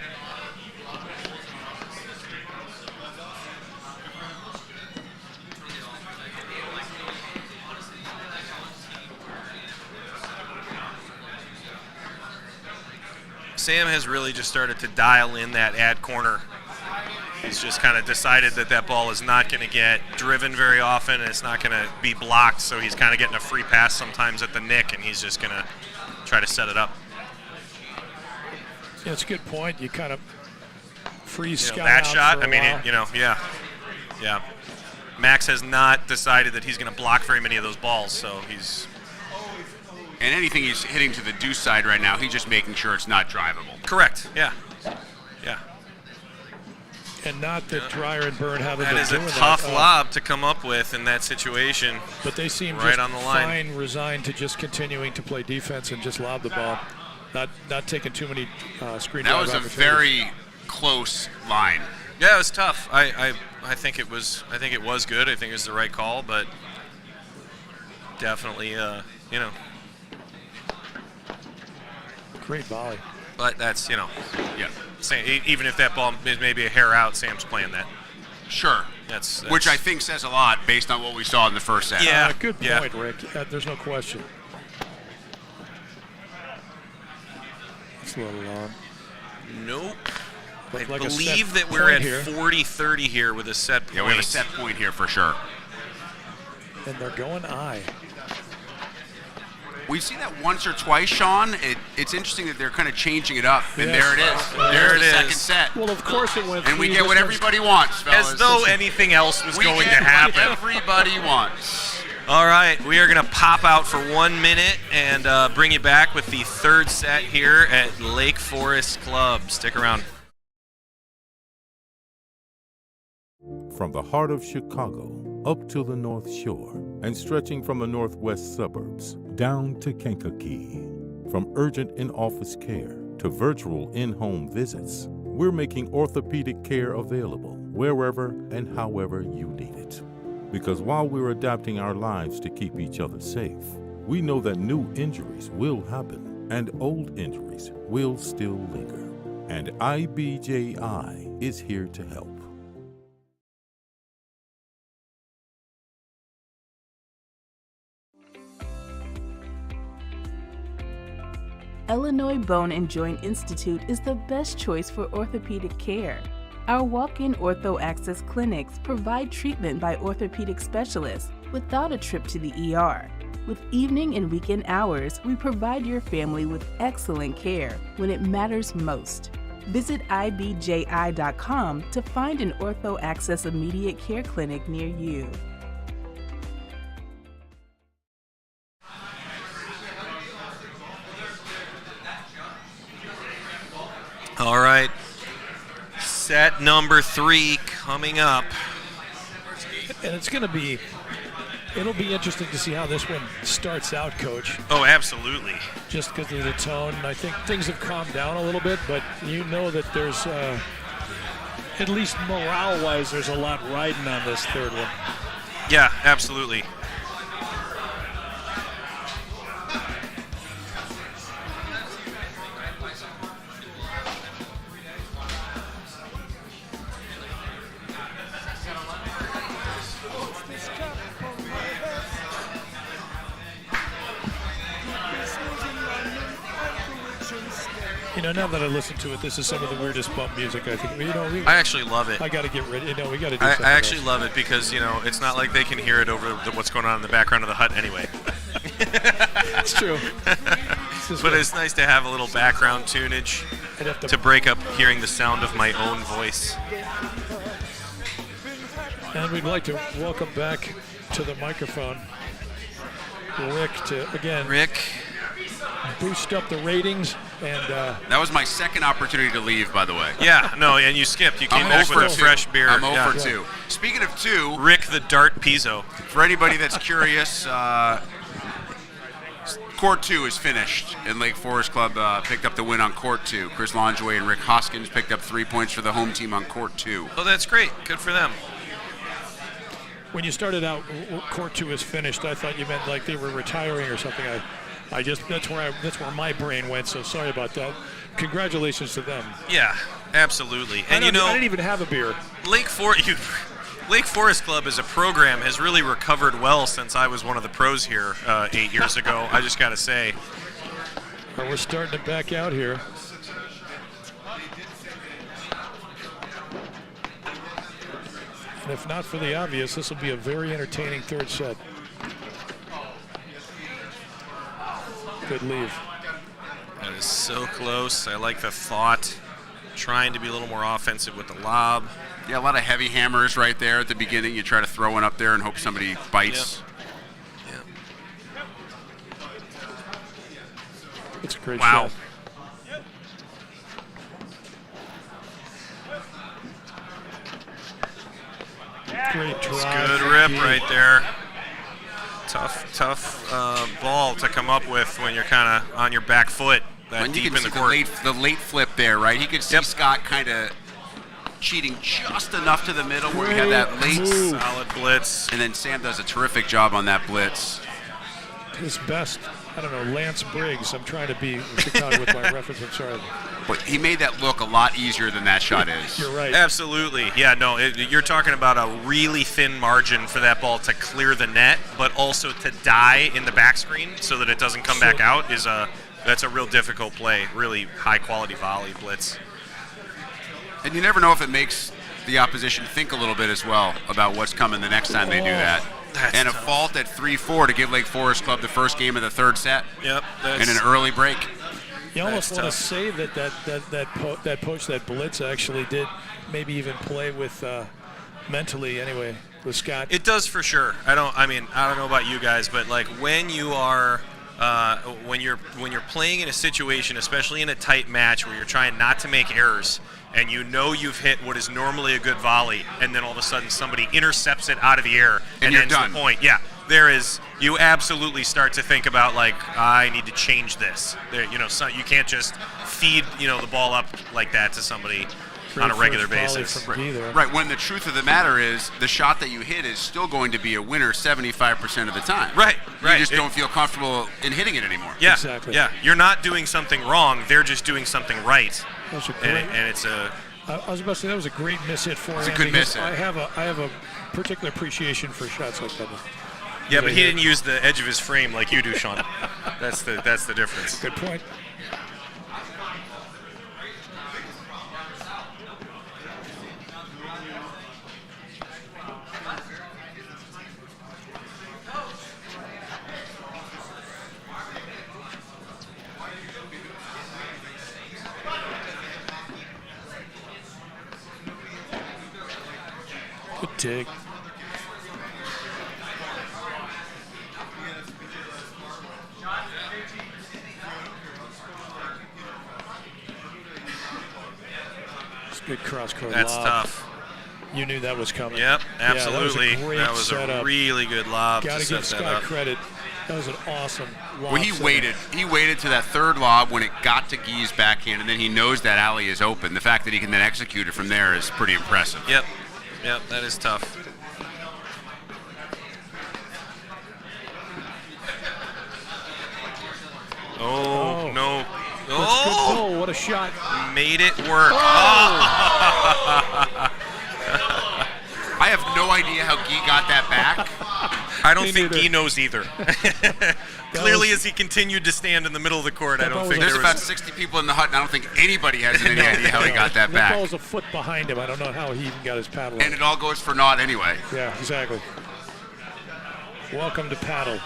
A: Sam has really just started to dial in that ad corner. He's just kind of decided that ball is not going to get driven very often, and it's not going to be blocked, so he's kind of getting a free pass sometimes at the nick, and he's just going to try to set it up.
B: Yeah, it's a good point. You kind of freeze sky
A: that
B: out
A: shot.
B: for a while.
A: Yeah. Max has not decided that he's going to block very many of those balls, so he's.
C: And anything he's hitting to the deuce side right now, he's just making sure it's not drivable.
A: Correct. Yeah.
B: And not that Dryer and Byrne haven't
A: that
B: been
A: is
B: doing
A: a tough
B: that.
A: lob to come up with in that situation.
B: But they seem
A: right
B: just
A: on the line.
B: fine, resigned to just continuing to play defense and just lob the ball, not taking too many screen.
C: That was a very close line.
A: Yeah, it was tough. I think it was good. I think it was the right call, but definitely
B: great volley.
A: But that's
C: yeah.
A: Even if that ball is maybe a hair out, Sam's playing that.
C: Sure. That's which I think says a lot based on what we saw in the first set.
A: Yeah.
B: Good point, Rick. There's no question. It's a little long.
A: Nope.
B: But
A: I believe that we're at 40-30 here with a set point.
C: Yeah, we have a set point here for sure.
B: And they're going eye.
C: We've seen that once or twice, Sean. It's interesting that they're kind of changing it up. And
B: Yes.
C: there it is.
A: There it is.
C: Second set.
B: Well, of course it went.
C: And we get what everybody wants, fellas.
A: As though anything else was going to
C: What
A: happen.
C: everybody wants.
A: All right, we are going to pop out for 1 minute and bring you back with the third set here at Lake Forest Club. Stick around.
D: From the heart of Chicago up to the North Shore and stretching from the northwest suburbs down to Kankakee. From urgent in-office care to virtual in-home visits, we're making orthopedic care available wherever and however you need it. Because while we're adapting our lives to keep each other safe, we know that new injuries will happen and old injuries will still linger. And IBJI is here to help.
E: Illinois Bone and Joint Institute is the best choice for orthopedic care. Our walk-in ortho access clinics provide treatment by orthopedic specialists without a trip to the ER. With evening and weekend hours, we provide your family with excellent care when it matters most. Visit ibji.com to find an ortho access immediate care clinic near you.
A: All right, set number 3 coming up.
B: And it'll be interesting to see how this one starts out, Coach.
A: Oh, absolutely.
B: Just because of the tone. I think things have calmed down a little bit, but you know that there's, at least morale-wise, there's a lot riding on this third one.
A: Yeah, absolutely.
B: You know, now that I listen to it, this is some of the weirdest bump music I think.
A: I actually love it.
B: I got to get rid of it. We got to do something
A: I actually
B: else.
A: love it because, it's not like they can hear it over what's going on in the background of the hut anyway.
B: It's true.
A: But it's nice to have a little background tunage to break up hearing the sound of my own voice.
B: And we'd like to welcome back to the microphone Rick boost up the ratings. And
C: that was my second opportunity to leave, by the way.
A: Yeah, no, and you skipped. You came back with a fresh beer.
C: I'm 0 for 2. Speaking of 2,
A: Rick the Dart Pizzo.
C: For anybody that's curious, Court 2 is finished, and Lake Forest Club picked up the win on Court 2. Chris Longeway and Rick Hoskins picked up 3 points for the home team on Court 2.
A: Oh, that's great. Good for them.
B: When you started out, Court 2 is finished, I thought you meant like they were retiring or something. I just that's where my brain went. So sorry about that. Congratulations to them.
A: Yeah, absolutely. And
B: I didn't even have a beer.
A: Lake Forest Club as a program has really recovered well since I was one of the pros here 8 years ago. I just got to say.
B: We're starting to back out here. And if not for the obvious, this will be a very entertaining third set. Good leave.
A: That is so close. I like the thought. Trying to be a little more offensive with the lob.
C: Yeah, a lot of heavy hammers right there at the beginning. You try to throw one up there and hope somebody bites.
A: Yep.
B: It's a great
A: wow.
B: shot. Great drive.
A: Good rip right there. Tough ball to come up with when you're kind of on your back foot that deep in the court.
C: The late flip there, right? He could see Scott kind of cheating just enough to the middle where he had that late
A: solid blitz.
C: And then Sam does a terrific job on that blitz.
B: His best, I don't know, Lance Briggs. I'm trying to be Chicago with my reference. I'm sorry.
C: But he made that look a lot easier than that shot is.
B: You're right.
A: Absolutely. Yeah, no, you're talking about a really thin margin for that ball to clear the net, but also to die in the back screen so that it doesn't come back out that's a real difficult play. Really high quality volley blitz.
C: And you never know if it makes the opposition think a little bit as well about what's coming the next time they do that. And
A: tough.
C: A fault at 3-4 to give Lake Forest Club the first game of the third set.
A: Yep.
C: And an early break.
B: You almost want to say that post, that blitz actually did maybe even play with mentally anyway with Scott.
A: It does for sure. I don't know about you guys, but like when you are when you're playing in a situation, especially in a tight match where you're trying not to make errors, and you know you've hit what is normally a good volley, and then all of a sudden somebody intercepts it out of the air and
C: you're
A: ends
C: done.
A: the point. Yeah, you absolutely start to think about like, I need to change this. You can't just feed the ball up like that to somebody on a regular basis.
C: Right. When the truth of the matter is, the shot that you hit is still going to be a winner 75% of the time.
A: Right.
C: You just don't feel comfortable in hitting it anymore.
A: Yeah.
B: Exactly.
A: Yeah. You're not doing something wrong. They're just doing something right.
B: That's a great,
A: and it's a.
B: I was about to say that was a great miss hit for him.
C: It's a good miss hit.
B: I have a particular appreciation for shots like that.
A: Yeah, but he didn't use the edge of his frame like you do, Sean. That's the difference.
B: Good point. Good dig. Good cross-court
A: That's
B: lob.
A: Tough.
B: You knew that was coming.
A: Yep, absolutely.
B: Yeah, that was
A: a really good lob.
B: Got to give Scott credit. That was an awesome lob.
C: Well, he waited to that third lob when it got to Guy's backhand, and then he knows that alley is open. The fact that he can then execute it from there is pretty impressive.
A: Yep, that is tough. Oh, no.
B: Oh, what a shot.
A: Made it work.
C: I have no idea how Guy got that back.
A: I don't think Guy knows either. Clearly, as he continued to stand in the middle of the court, I don't think
C: there's about 60 people in the hut, and I don't think anybody has any idea how he got that back.
B: That ball's a foot behind him. I don't know how he even got his paddle.
C: And it all goes for naught anyway.
B: Yeah, exactly. Welcome to paddle.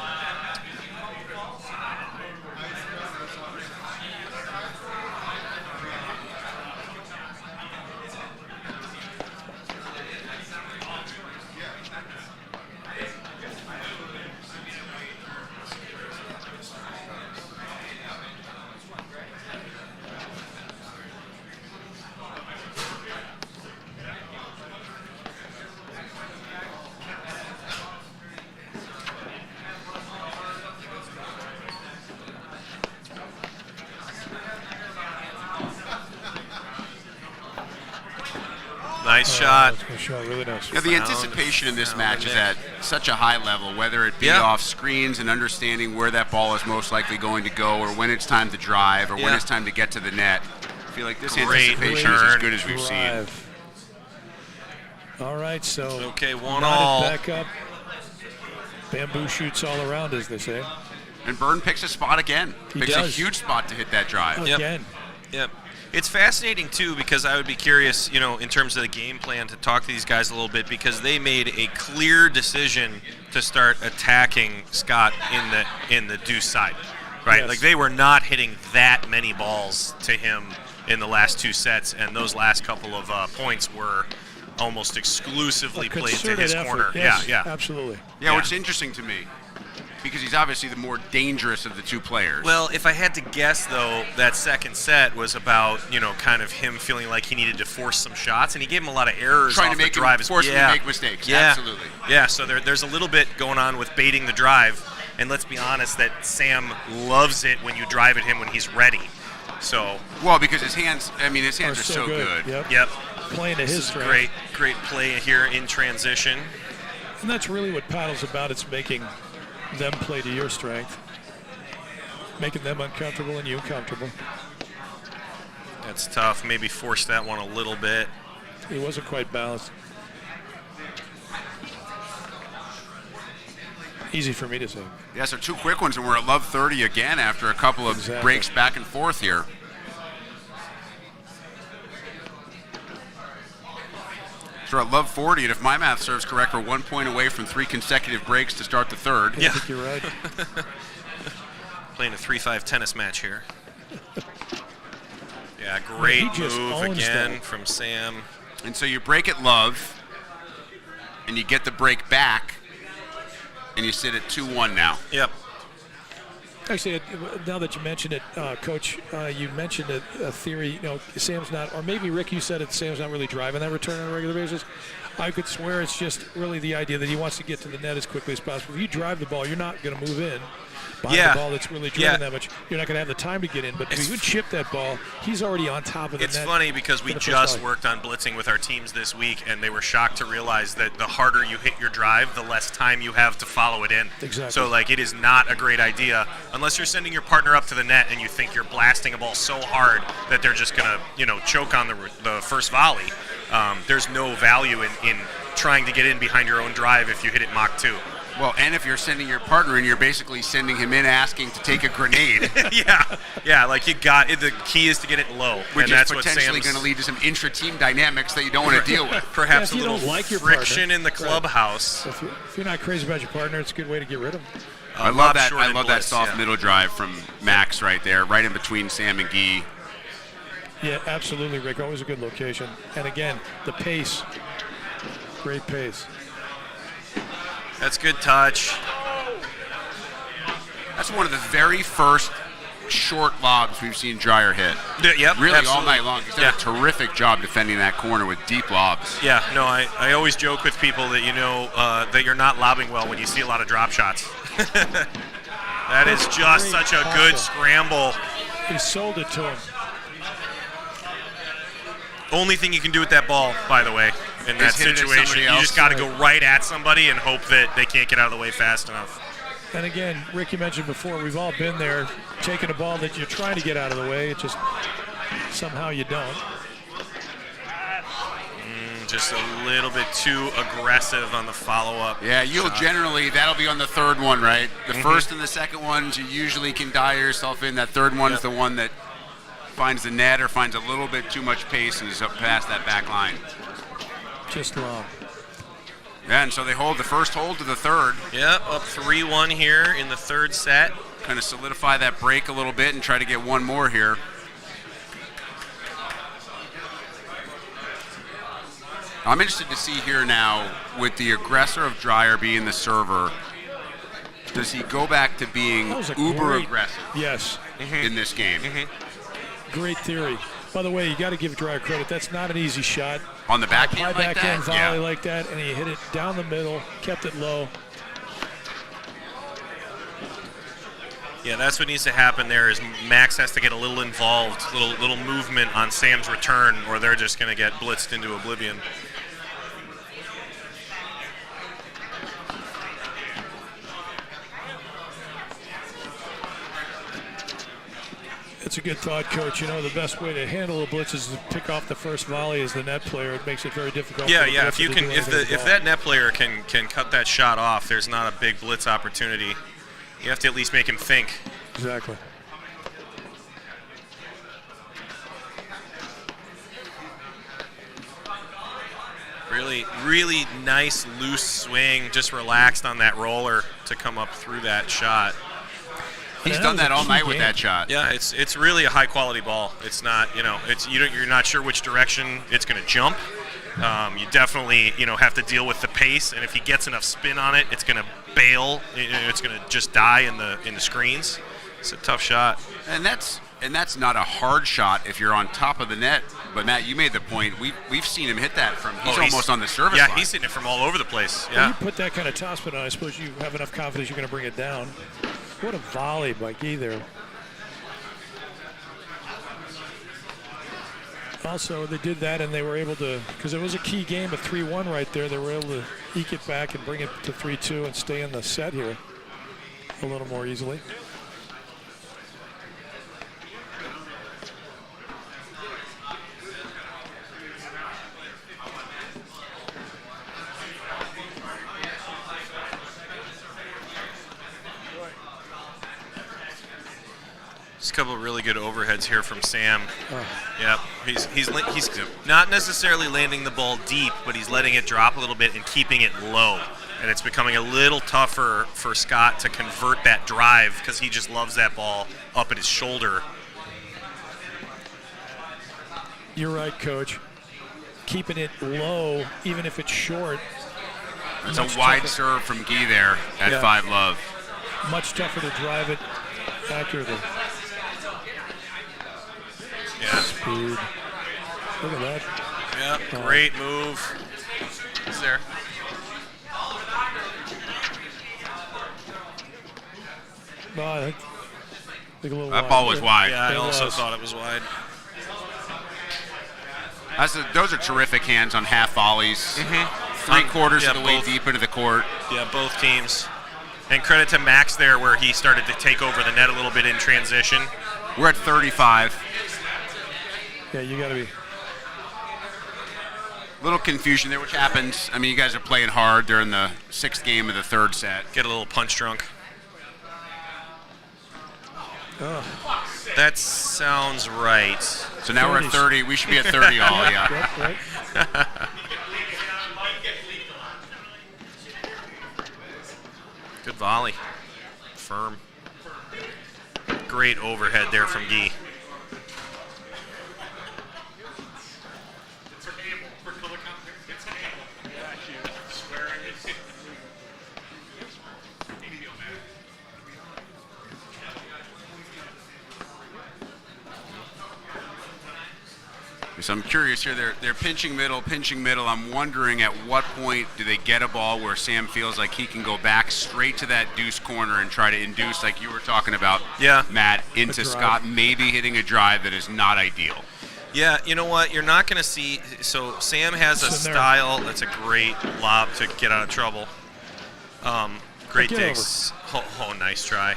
A: Nice shot.
B: Really nice.
C: The anticipation in this match is at such a high level, whether it be off screens and understanding where that ball is most likely going to go, or when it's time to drive, or when it's time to get to the net. I feel like this anticipation is as good as we've seen.
B: All right, so
A: okay, 1-all.
B: Back up. Bamboo shoots all around, as they say.
C: And Byrne picks a spot again. Picks a huge spot to hit that drive.
B: Again.
A: Yep. It's fascinating, too, because I would be curious, in terms of the game plan, to talk to these guys a little bit, because they made a clear decision to start attacking Scott in the deuce side, right?
B: Yes.
A: Like, they were not hitting that many balls to him in the last 2 sets, and those last couple of points were almost exclusively played to his corner.
B: Yes,
A: yeah.
B: Absolutely.
C: Yeah, which is interesting to me, because he's obviously the more dangerous of the 2 players.
A: Well, if I had to guess, though, that second set was about, kind of him feeling like he needed to force some shots, and he gave him a lot of errors
C: Trying
A: off
C: to make
A: the drive.
C: force him to make mistakes. Absolutely.
A: Yeah, so there's a little bit going on with baiting the drive, and let's be honest that Sam loves it when you drive at him when he's ready. So
C: well, because his hands are so good.
A: Yep.
B: Playing to his strength.
A: Great play here in transition.
B: And that's really what paddle's about. It's making them play to your strength, making them uncomfortable and you comfortable.
A: That's tough. Maybe force that one a little bit.
B: He wasn't quite balanced. Easy for me to say.
C: Yeah, so 2 quick ones, and we're at love 30 again after a couple of breaks back and forth here. So we're at love 40, and if my math serves correct, we're 1 point away from 3 consecutive breaks to start the third.
B: Yeah. I think you're right.
A: Playing a 3-5 tennis match here. Yeah, great move again from Sam.
C: And so you break at love, and you get the break back, and you sit at 2-1 now.
A: Yep.
B: Actually, now that you mentioned it, Coach, you mentioned a theory. Sam's not, or maybe Rick, you said it. Sam's not really driving that return on a regular basis. I could swear it's just really the idea that he wants to get to the net as quickly as possible. If you drive the ball, you're not going to move in behind the ball that's really driven that much. You're not going to have the time to get in. But if you chip that ball, he's already on top of the net.
A: It's funny because we just worked on blitzing with our teams this week, and they were shocked to realize that the harder you hit your drive, the less time you have to follow it in.
B: Exactly.
A: So, it is not a great idea unless you're sending your partner up to the net and you think you're blasting a ball so hard that they're just going to, choke on the first volley. There's no value in trying to get in behind your own drive if you hit it Mach 2.
C: Well, and if you're sending your partner in, you're basically sending him in asking to take a grenade.
A: The key is to get it low.
C: Which
A: and that's
C: is potentially going to lead to some intra-team dynamics that you don't want to deal with.
A: Perhaps a little friction in the clubhouse.
B: If you're not crazy about your partner, it's a good way to get rid of him.
C: I love that. I love that soft middle drive from Max right there, right in between Sam and Guy.
B: Yeah, absolutely, Rick. Always a good location. And again, the pace. Great pace.
A: That's good touch.
C: That's one of the very first short lobs we've seen Dreyer hit.
A: Yep,
C: really
A: absolutely.
C: all night long. He's done a terrific job defending that corner with deep lobs.
A: Yeah, no, I always joke with people that that you're not lobbing well when you see a lot of drop shots. That is just such a good scramble.
B: He sold it to him.
A: Only thing you can do with that ball, by the way, in that situation, you just got to go right at somebody and hope that they can't get out of the way fast enough.
B: And again, Rick, you mentioned before, we've all been there, taking a ball that you're trying to get out of the way. It just somehow you don't.
A: Just a little bit too aggressive on the follow-up.
C: Yeah, that'll be on the third one, right? The first and the second ones, you usually can dial yourself in. That third one is the one that finds the net or finds a little bit too much pace and is up past that back line.
B: Just long.
C: Yeah, and so they hold the first hold to the third.
A: Yep, up 3-1 here in the third set.
C: Kind of solidify that break a little bit and try to get one more here. I'm interested to see here now, with the aggressor of Dreyer being the server, does he go back to being uber aggressive?
B: Yes.
C: In this game?
B: Great theory. By the way, you got to give Dreyer credit. That's not an easy shot.
C: On the backhand
B: like that? High backhand volley
C: like
B: that, and he hit it down the middle, kept it low.
A: Yeah, that's what needs to happen there is Max has to get a little involved, little movement on Sam's return, or they're just going to get blitzed into oblivion.
B: It's a good thought, Coach. You know, the best way to handle a blitz is to pick off the first volley as the net player. It makes it very difficult.
A: Yeah. If you can, if that net player can cut that shot off, there's not a big blitz opportunity. You have to at least make him think.
B: Exactly.
A: Really nice loose swing, just relaxed on that roller to come up through that shot.
C: He's done that all night with that shot.
A: Yeah, it's really a high quality ball. It's not, you're not sure which direction it's going to jump. You definitely, have to deal with the pace, and if he gets enough spin on it, it's going to bail. It's going to just die in the screens. It's a tough shot.
C: And that's not a hard shot if you're on top of the net. But Matt, you made the point. We've seen him hit that from. He's almost on the service line.
A: Yeah, he's hitting it from all over the place. Yeah.
B: When you put that kind of topspin on, I suppose you have enough confidence you're going to bring it down. What a volley by Guy there. Also, they did that, and they were able to, because it was a key game, a 3-1 right there. They were able to eke it back and bring it to 3-2 and stay in the set here a little more easily.
A: Just a couple of really good overheads here from Sam. Yeah, he's not necessarily landing the ball deep, but he's letting it drop a little bit and keeping it low. And it's becoming a little tougher for Scott to convert that drive because he just loves that ball up at his shoulder.
B: You're right, Coach. Keeping it low, even if it's short.
C: It's a wide serve from Guy there at 5-love.
B: Much tougher to drive it accurately.
A: Yeah.
B: Speed. Look at that.
A: Yeah, great move. He's there.
B: No,
C: that ball was wide.
A: Yeah, I also thought it was wide.
C: Those are terrific hands on half volleys. Mm-hmm. 3/4 of the way deep into the court.
A: Yeah, both teams. And credit to Max there where he started to take over the net a little bit in transition.
C: We're at 35.
B: Yeah, you got to be.
C: Little confusion there, which happens. I mean, you guys are playing hard during the 6th game of the 3rd set.
A: Get a little punch drunk.
B: Oh.
A: That sounds right.
C: So now we're at 30. We should be at 30 all, yeah.
B: Yep, right.
A: Good volley. Firm. Great overhead there from Guy.
C: So I'm curious here. They're pinching middle. I'm wondering at what point do they get a ball where Sam feels like he can go back straight to that deuce corner and try to induce, like you were talking about, Matt, into Scott maybe hitting a drive that is not ideal.
A: Yeah, you know what? You're not going to see. So Sam has a style that's a great lob to get out of trouble. Great digs. Oh, nice try.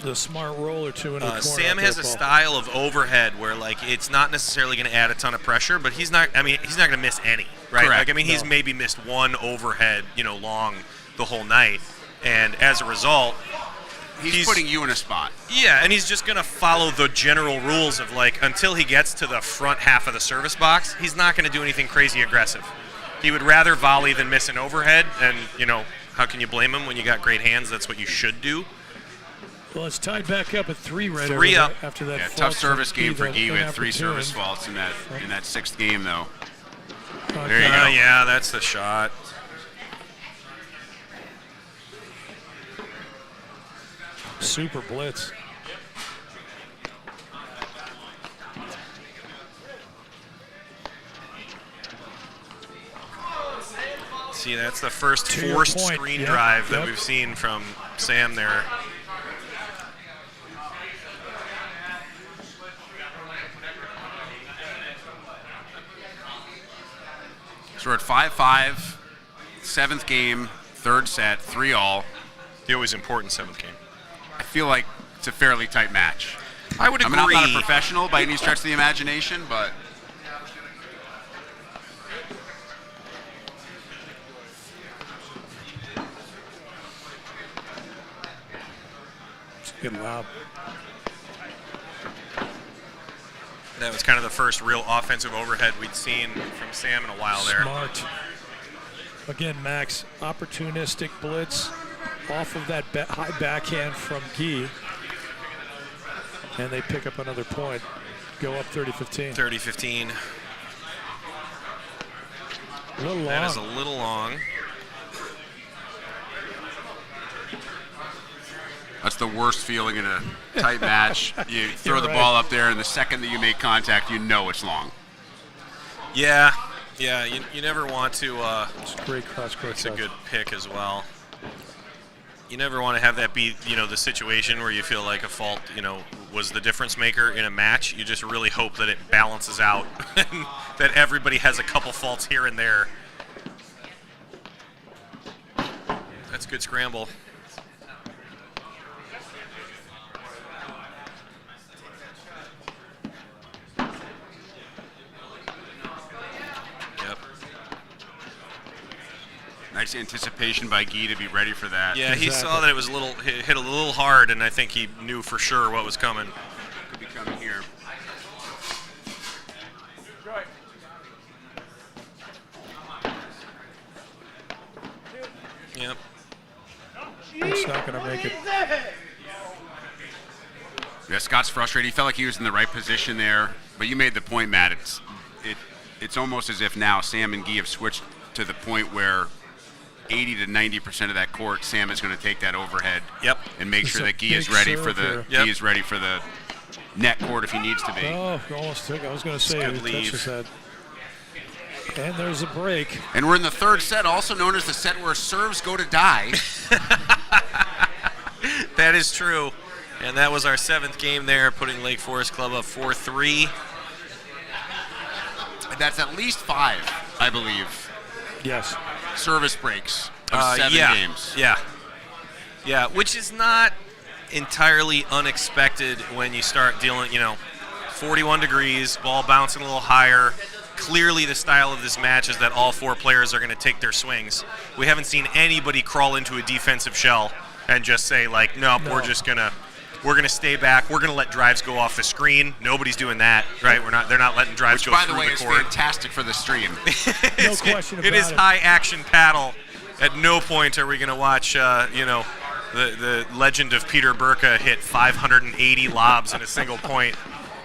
B: The smart roll or two into the corner.
A: Sam has a style of overhead where, like, it's not necessarily going to add a ton of pressure, but he's not going to miss any, right?
C: Correct.
A: Like, he's maybe missed one overhead, long the whole night, and as a result,
C: he's putting you in a spot.
A: Yeah, and he's just going to follow the general rules of, like, until he gets to the front half of the service box, he's not going to do anything crazy aggressive. He would rather volley than miss an overhead, and, how can you blame him when you got great hands? That's what you should do.
B: Well, it's tied back up at 3 right
A: 3 up.
B: After that.
C: Yeah, tough service game for Guy. We had 3 service faults in that 6th game, though. There you go.
A: Yeah, that's the shot.
B: Super blitz.
A: See, that's the first forced screen drive that we've seen from Sam there.
C: So we're at 5-5, 7th game, 3rd set, 3-all.
A: The always important 7th game.
C: I feel like it's a fairly tight match.
A: I would agree.
C: I'm not a professional by any stretch of the imagination, but
B: It's getting loud.
A: That was kind of the first real offensive overhead we'd seen from Sam in a while there.
B: Smart. Again, Max, opportunistic blitz off of that high backhand from Guy. And they pick up another point. Go up 30-15.
A: 30-15.
B: A little long.
A: That is a little long.
C: that's the worst feeling in a tight match. You throw the
B: right.
C: ball up there, and the second that you make contact, you know it's long.
A: Yeah, you never want to.
B: It's a great cross-court
A: It's a
B: shot.
A: good pick as well. You never want to have that be, the situation where you feel like a fault, was the difference maker in a match. You just really hope that it balances out and that everybody has a couple faults here and there. That's a good scramble. Yep.
C: Nice anticipation by Guy to be ready for that.
A: Yeah, he
B: Exactly.
A: saw that it was hit a little hard, and I think he knew for sure what was coming.
C: Could be coming here.
A: Yep.
B: It's not going to make it.
C: Yeah, Scott's frustrated. He felt like he was in the right position there, but you made the point, Matt. It's almost as if now Sam and Guy have switched to the point where 80 to 90% of that court, Sam is going to take that overhead.
A: Yep.
C: And make
B: It's
C: sure
B: a
C: that Guy is
B: big
C: ready
B: serve
C: for the
B: here.
A: Yep.
C: Guy is ready for the net court if he needs to be.
B: Oh, almost took. I was going to say
A: Good
B: it
A: leave.
B: touches that. And there's a break.
C: And we're in the 3rd set, also known as the set where serves go to die.
A: That is true. And that was our 7th game there, putting Lake Forest Club up 4-3.
C: That's at least 5, I believe,
B: Yes.
C: service breaks of 7 games.
A: Yeah, which is not entirely unexpected when you start dealing, 41 degrees, ball bouncing a little higher. Clearly the style of this match is that all 4 players are going to take their swings. We haven't seen anybody crawl into a defensive shell and just say, like, nope,
B: No.
A: we're going to stay back. We're going to let drives go off the screen. Nobody's doing that, right? They're not letting drives
C: Which,
A: go
C: by
A: through
C: the way,
A: the
C: is
A: court.
C: fantastic for the stream.
B: No question about
A: It is
B: it.
A: high action paddle. At no point are we going to watch, the legend of Peter Burka hit 580 lobs in a single point.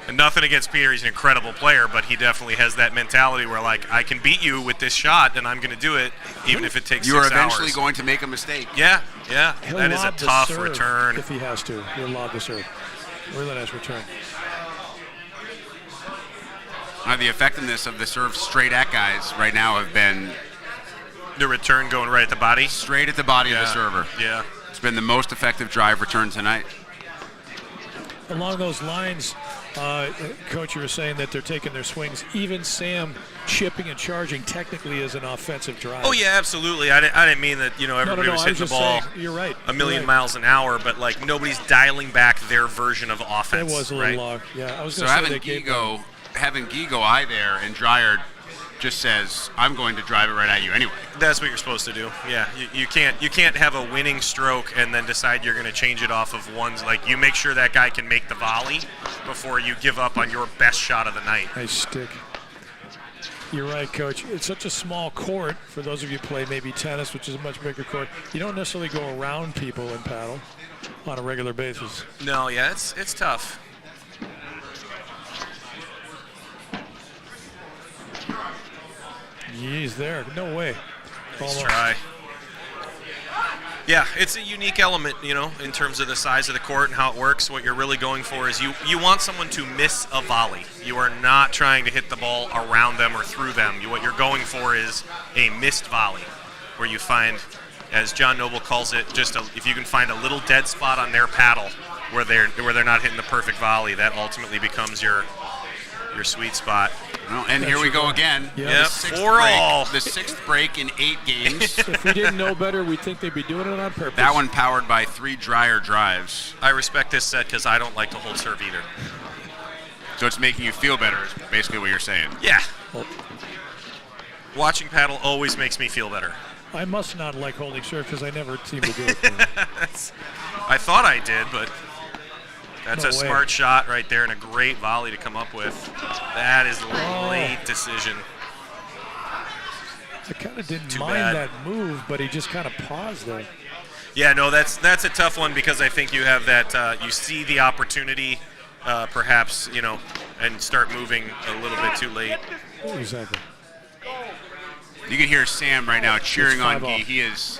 A: And nothing against Peter, he's an incredible player, but he definitely has that mentality where, like, I can beat you with this shot, and I'm going to do it, even if it takes 6
C: You are
A: hours.
C: eventually going to make a mistake.
A: Yeah.
B: He'll
A: That is a
B: lob the
A: tough
B: serve
A: return.
B: if he has to. He'll lob the serve. Really nice return.
C: The effectiveness of the serve straight at guys right now have been
A: The return going right at the body.
C: straight at the body of the server.
A: Yeah.
C: It's been the most effective drive return tonight.
B: Along those lines, Coach, you were saying that they're taking their swings. Even Sam chipping and charging technically is an offensive drive.
A: Oh, yeah, absolutely. I didn't mean that, everybody was
B: I
A: hitting
B: was
A: the
B: just
A: ball
B: saying, you're right.
A: a million
B: You're right.
A: miles an hour, but, like, nobody's dialing back their version of
B: It
A: offense.
B: was a little
A: right?
B: long. Yeah, I was
C: So
B: going to say
C: having
B: they gave
C: Gigo eye there and Dreyer just says, I'm going to drive it right at you anyway.
A: That's what you're supposed to do. Yeah, you can't have a winning stroke and then decide you're going to change it off of ones. Like, you make sure that guy can make the volley before you give up on your best shot of the night.
B: Nice stick. You're right, Coach. It's such a small court. For those of you who play maybe tennis, which is a much bigger court, you don't necessarily go around people in paddle on a regular basis.
A: No, yeah, it's tough.
B: He's there. No way.
A: Nice
B: Almost.
A: try. Yeah, it's a unique element, in terms of the size of the court and how it works. What you're really going for is you want someone to miss a volley. You are not trying to hit the ball around them or through them. What you're going for is a missed volley, where you find, as John Noble calls it, if you can find a little dead spot on their paddle where they're not hitting the perfect volley, that ultimately becomes your sweet spot.
C: Well, and here we go again.
B: Yeah.
A: Yep, 4-all.
C: The 6th break in 8 games.
B: If we didn't know better, we'd think they'd be doing it on purpose.
C: That one powered by 3 dryer drives.
A: I respect this set because I don't like to hold serve either.
C: So it's making you feel better is basically what you're saying.
A: Yeah. Watching paddle always makes me feel better.
B: I must not like holding serve because I never seem to do it.
A: I thought I did, but that's
B: No
A: a
B: way.
A: smart shot right there and a great volley to come up with. That is a late decision.
B: I kind of didn't
A: Too
B: mind
A: bad.
B: that move, but he just kind of paused there.
A: Yeah, no, that's a tough one because I think you have that, you see the opportunity, perhaps, and start moving a little bit too late.
B: Exactly.
C: You can hear Sam right now cheering
B: It's
C: on
B: 5-all.
C: Guy. He is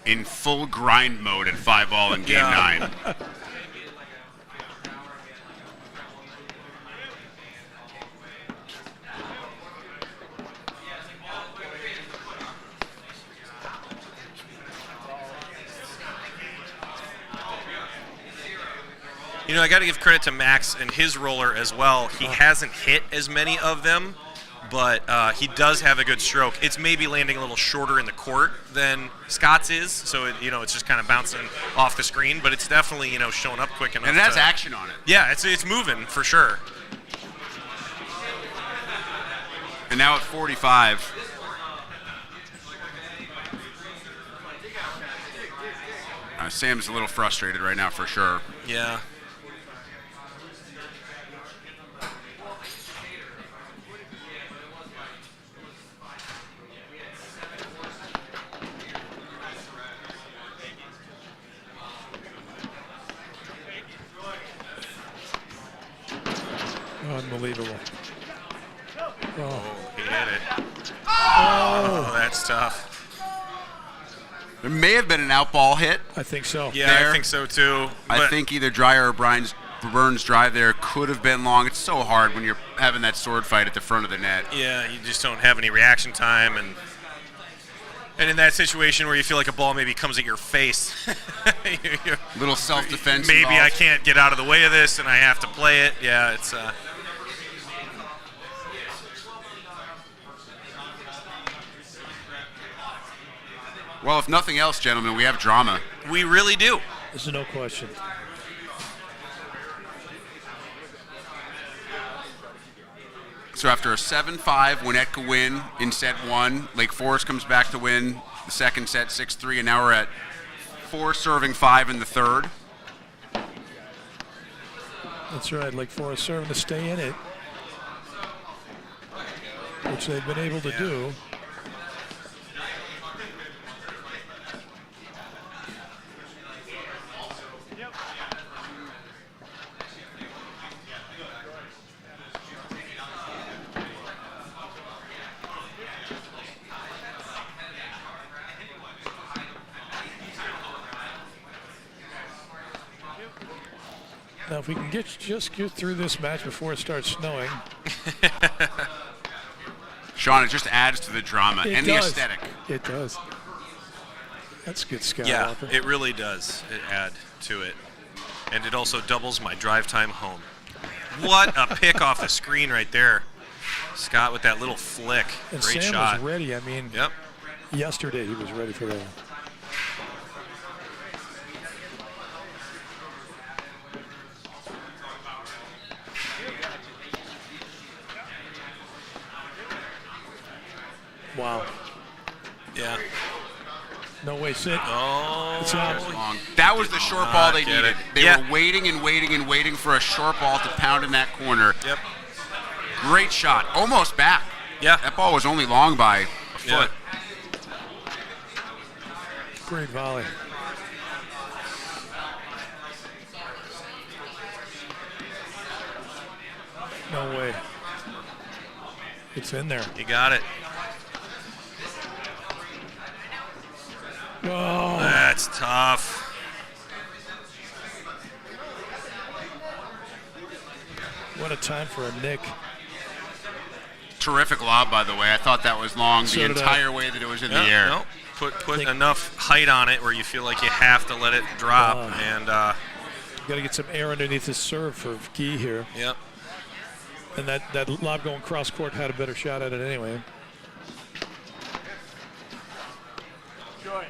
C: in full grind mode at 5-all in Game 9.
A: I got to give credit to Max and his roller as well. He hasn't hit as many of them, but he does have a good stroke. It's maybe landing a little shorter in the court than Scott's is, so it's just kind of bouncing off the screen, but it's definitely showing up quick enough.
C: And it has action on it.
A: Yeah, it's moving for sure.
C: And now at 45. Sam's a little frustrated right now for sure.
A: Yeah.
B: Unbelievable.
A: Oh, he hit it. Oh, that's tough.
C: There may have been an out ball hit.
B: I think so.
A: Yeah,
C: There.
A: I think so too.
C: I
A: but-
C: think either Dryer or Burns' drive there could have been long. It's so hard when you're having that sword fight at the front of the net.
A: Yeah, you just don't have any reaction time, and in that situation where you feel like a ball maybe comes at your face,
C: Little self-defense
A: maybe
C: involved.
A: I can't get out of the way of this and I have to play it. Yeah, it's
C: Well, if nothing else, gentlemen, we have drama.
A: we really do.
B: There's no question.
C: So after a 7-5 Winnetka win in set 1, Lake Forest comes back to win the second set 6-3, and now we're at 4 serving 5 in the third.
B: That's right. Lake Forest serving to stay in it, which they've been able to do. Now, if we can just get through this match before it starts snowing.
C: Sean, it just adds to the drama
B: It
C: and
B: does.
C: the aesthetic.
B: It does. That's good, Scott
A: Yeah,
B: Walker.
A: it really does add to it. And it also doubles my drive time home. What a pick off the screen right there. Scott with that little flick.
B: And
A: Great
B: Sam
A: shot.
B: was ready. I mean,
A: Yep.
B: yesterday he was ready for that. Wow.
A: Yeah.
B: No way, sit.
A: Oh.
B: It's out.
C: Long. That was the short ball they
A: get
C: needed.
A: it.
C: They
A: Yeah.
C: were waiting and waiting and waiting for a short ball to pound in that corner.
A: Yep.
C: Great shot. Almost back.
A: Yeah.
C: That ball was only long by a
A: Yeah.
C: foot.
B: Great volley. No way. It's in there.
A: You got it.
B: Oh,
A: That's tough.
B: what a time for a Nick.
C: Terrific lob, by the way. I thought that was long
B: So
C: the
B: did I.
C: entire way that it was in
A: Yeah,
C: the air.
A: no. Put enough height on it where you feel like you have to let it drop. And
B: Got to get some air underneath his serve for Guy here.
A: yep.
B: And that lob going cross court had a better shot at it anyway.
F: Joy.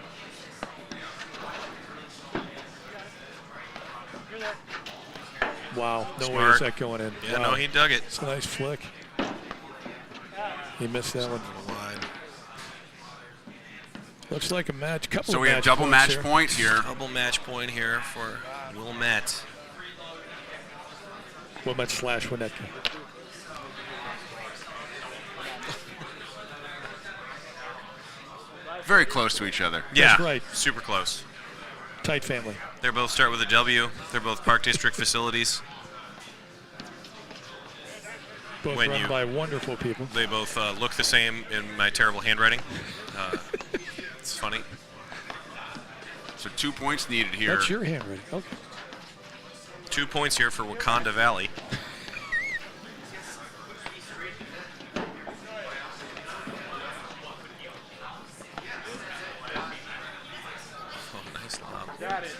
B: Wow, no way
A: Smart.
B: is that going in.
A: Yeah,
B: Wow.
A: no, he dug it.
B: It's a nice flick. He missed that one.
A: Wide.
B: Looks like a match. Couple
C: So
B: of
C: we have double
B: points
C: match
B: here.
C: points here.
A: Double match point here for Wilmette.
B: Wilmette / Winnetka.
C: Very close to each other.
A: Yeah,
B: That's right.
A: super close.
B: Tight family.
A: They both start with a W. They're both Park District facilities.
B: Both
A: When
B: run
A: you-
B: by wonderful people.
A: They both look the same in my terrible handwriting. It's funny.
C: So 2 points needed here.
B: That's your handwriting. Okay.
A: 2 points here for Wakanda Valley. Oh, nice lob.
F: Got it.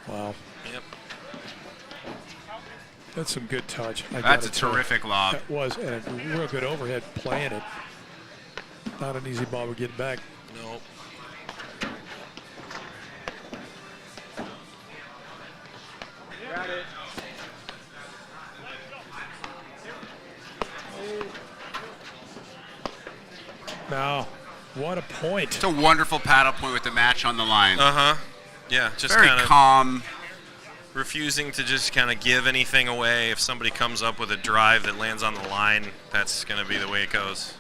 B: Wow.
A: Yep.
B: That's some good touch. I
C: That's a
B: gotta tell you.
C: terrific lob.
B: That was, and a real good overhead playing it. Not an easy ball to get back.
A: No.
F: Got it.
B: Now, what a point.
C: It's a wonderful paddle point with the match on the line.
A: Uh-huh. Yeah, just
C: Very
A: kind of
C: calm.
A: refusing to just kind of give anything away. If somebody comes up with a drive that lands on the line, that's going to be the way it goes.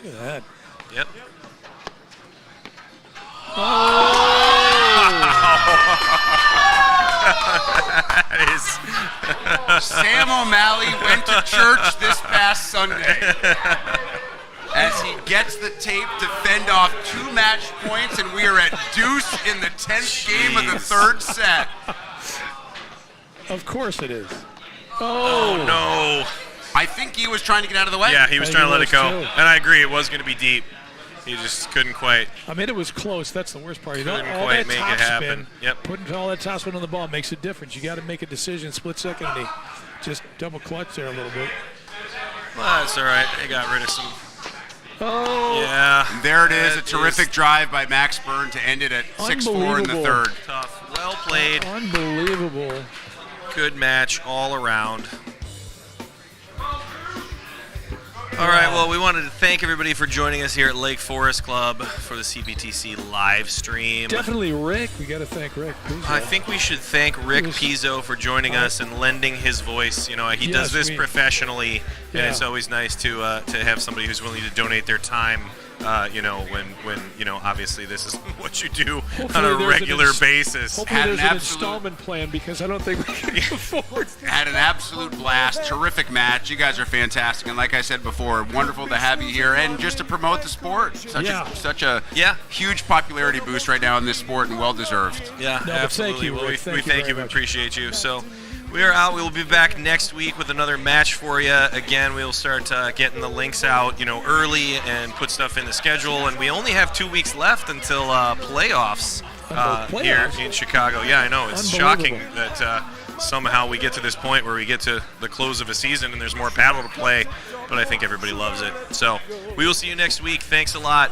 B: Look at that.
A: Yep. That is
C: Sam O'Malley went to church this past Sunday as he gets the tape to fend off 2 match points, and we are at deuce in the 10th game of the
A: Jeez.
C: 3rd set.
B: Of course it is.
A: Oh, no.
C: I think he was trying to get out of the way.
A: Yeah, he was
B: I
A: trying to
B: think
A: let
B: he
A: it go.
B: was too.
A: And I agree, it was going to be deep. He just couldn't quite.
B: I mean, it was close. That's the worst part.
A: Couldn't
B: all
A: quite
B: that
A: make it
B: top
A: happen.
B: spin,
A: Yep.
B: Putting all that topspin on the ball makes a difference. You got to make a decision split second, and he just double clutch there a little bit.
A: Well, that's all right. They got rid of some.
B: Oh,
A: Yeah.
C: And there it is, a
A: That
C: terrific drive by Max Byrne to end it at 6-4 in the
B: Unbelievable.
C: 3rd.
A: Tough. Well played.
B: unbelievable.
A: Good match all around. All right, well, we wanted to thank everybody for joining us here at Lake Forest Club for the CBTC live stream.
B: Definitely Rick. We got to thank Rick.
A: I think we should thank Rick Pizzo for joining us and lending his voice. You know, he does this professionally, and it's always nice to have somebody who's willing to donate their time. You know, when you know, obviously this is what you do on a regular basis.
B: Hopefully
C: Had
B: there's
C: an
B: an
C: absolute-
B: installment plan because I don't think we can afford.
C: Had an absolute blast, terrific match. You guys are fantastic, and like I said before, wonderful to have you here, and just to promote the sport. Such a
A: Yeah.
C: huge popularity boost right now in this sport, and well deserved.
A: Yeah,
B: No, but thank
A: absolutely.
B: you,
A: Well,
B: Rick.
A: we
B: Thank you
A: thank you.
B: very
A: We
B: much.
A: appreciate you. So we are out. We will be back next week with another match for you. Again, we'll start getting the links out, you know, early and put stuff in the schedule. And we only have 2 weeks left until playoffs here
B: Playoffs?
A: in Chicago. Yeah, I know. It's
B: Unbelievable.
A: shocking that somehow we get to this point where we get to the close of a season and there's more paddle to play. But I think everybody loves it. So we will see you next week. Thanks a lot.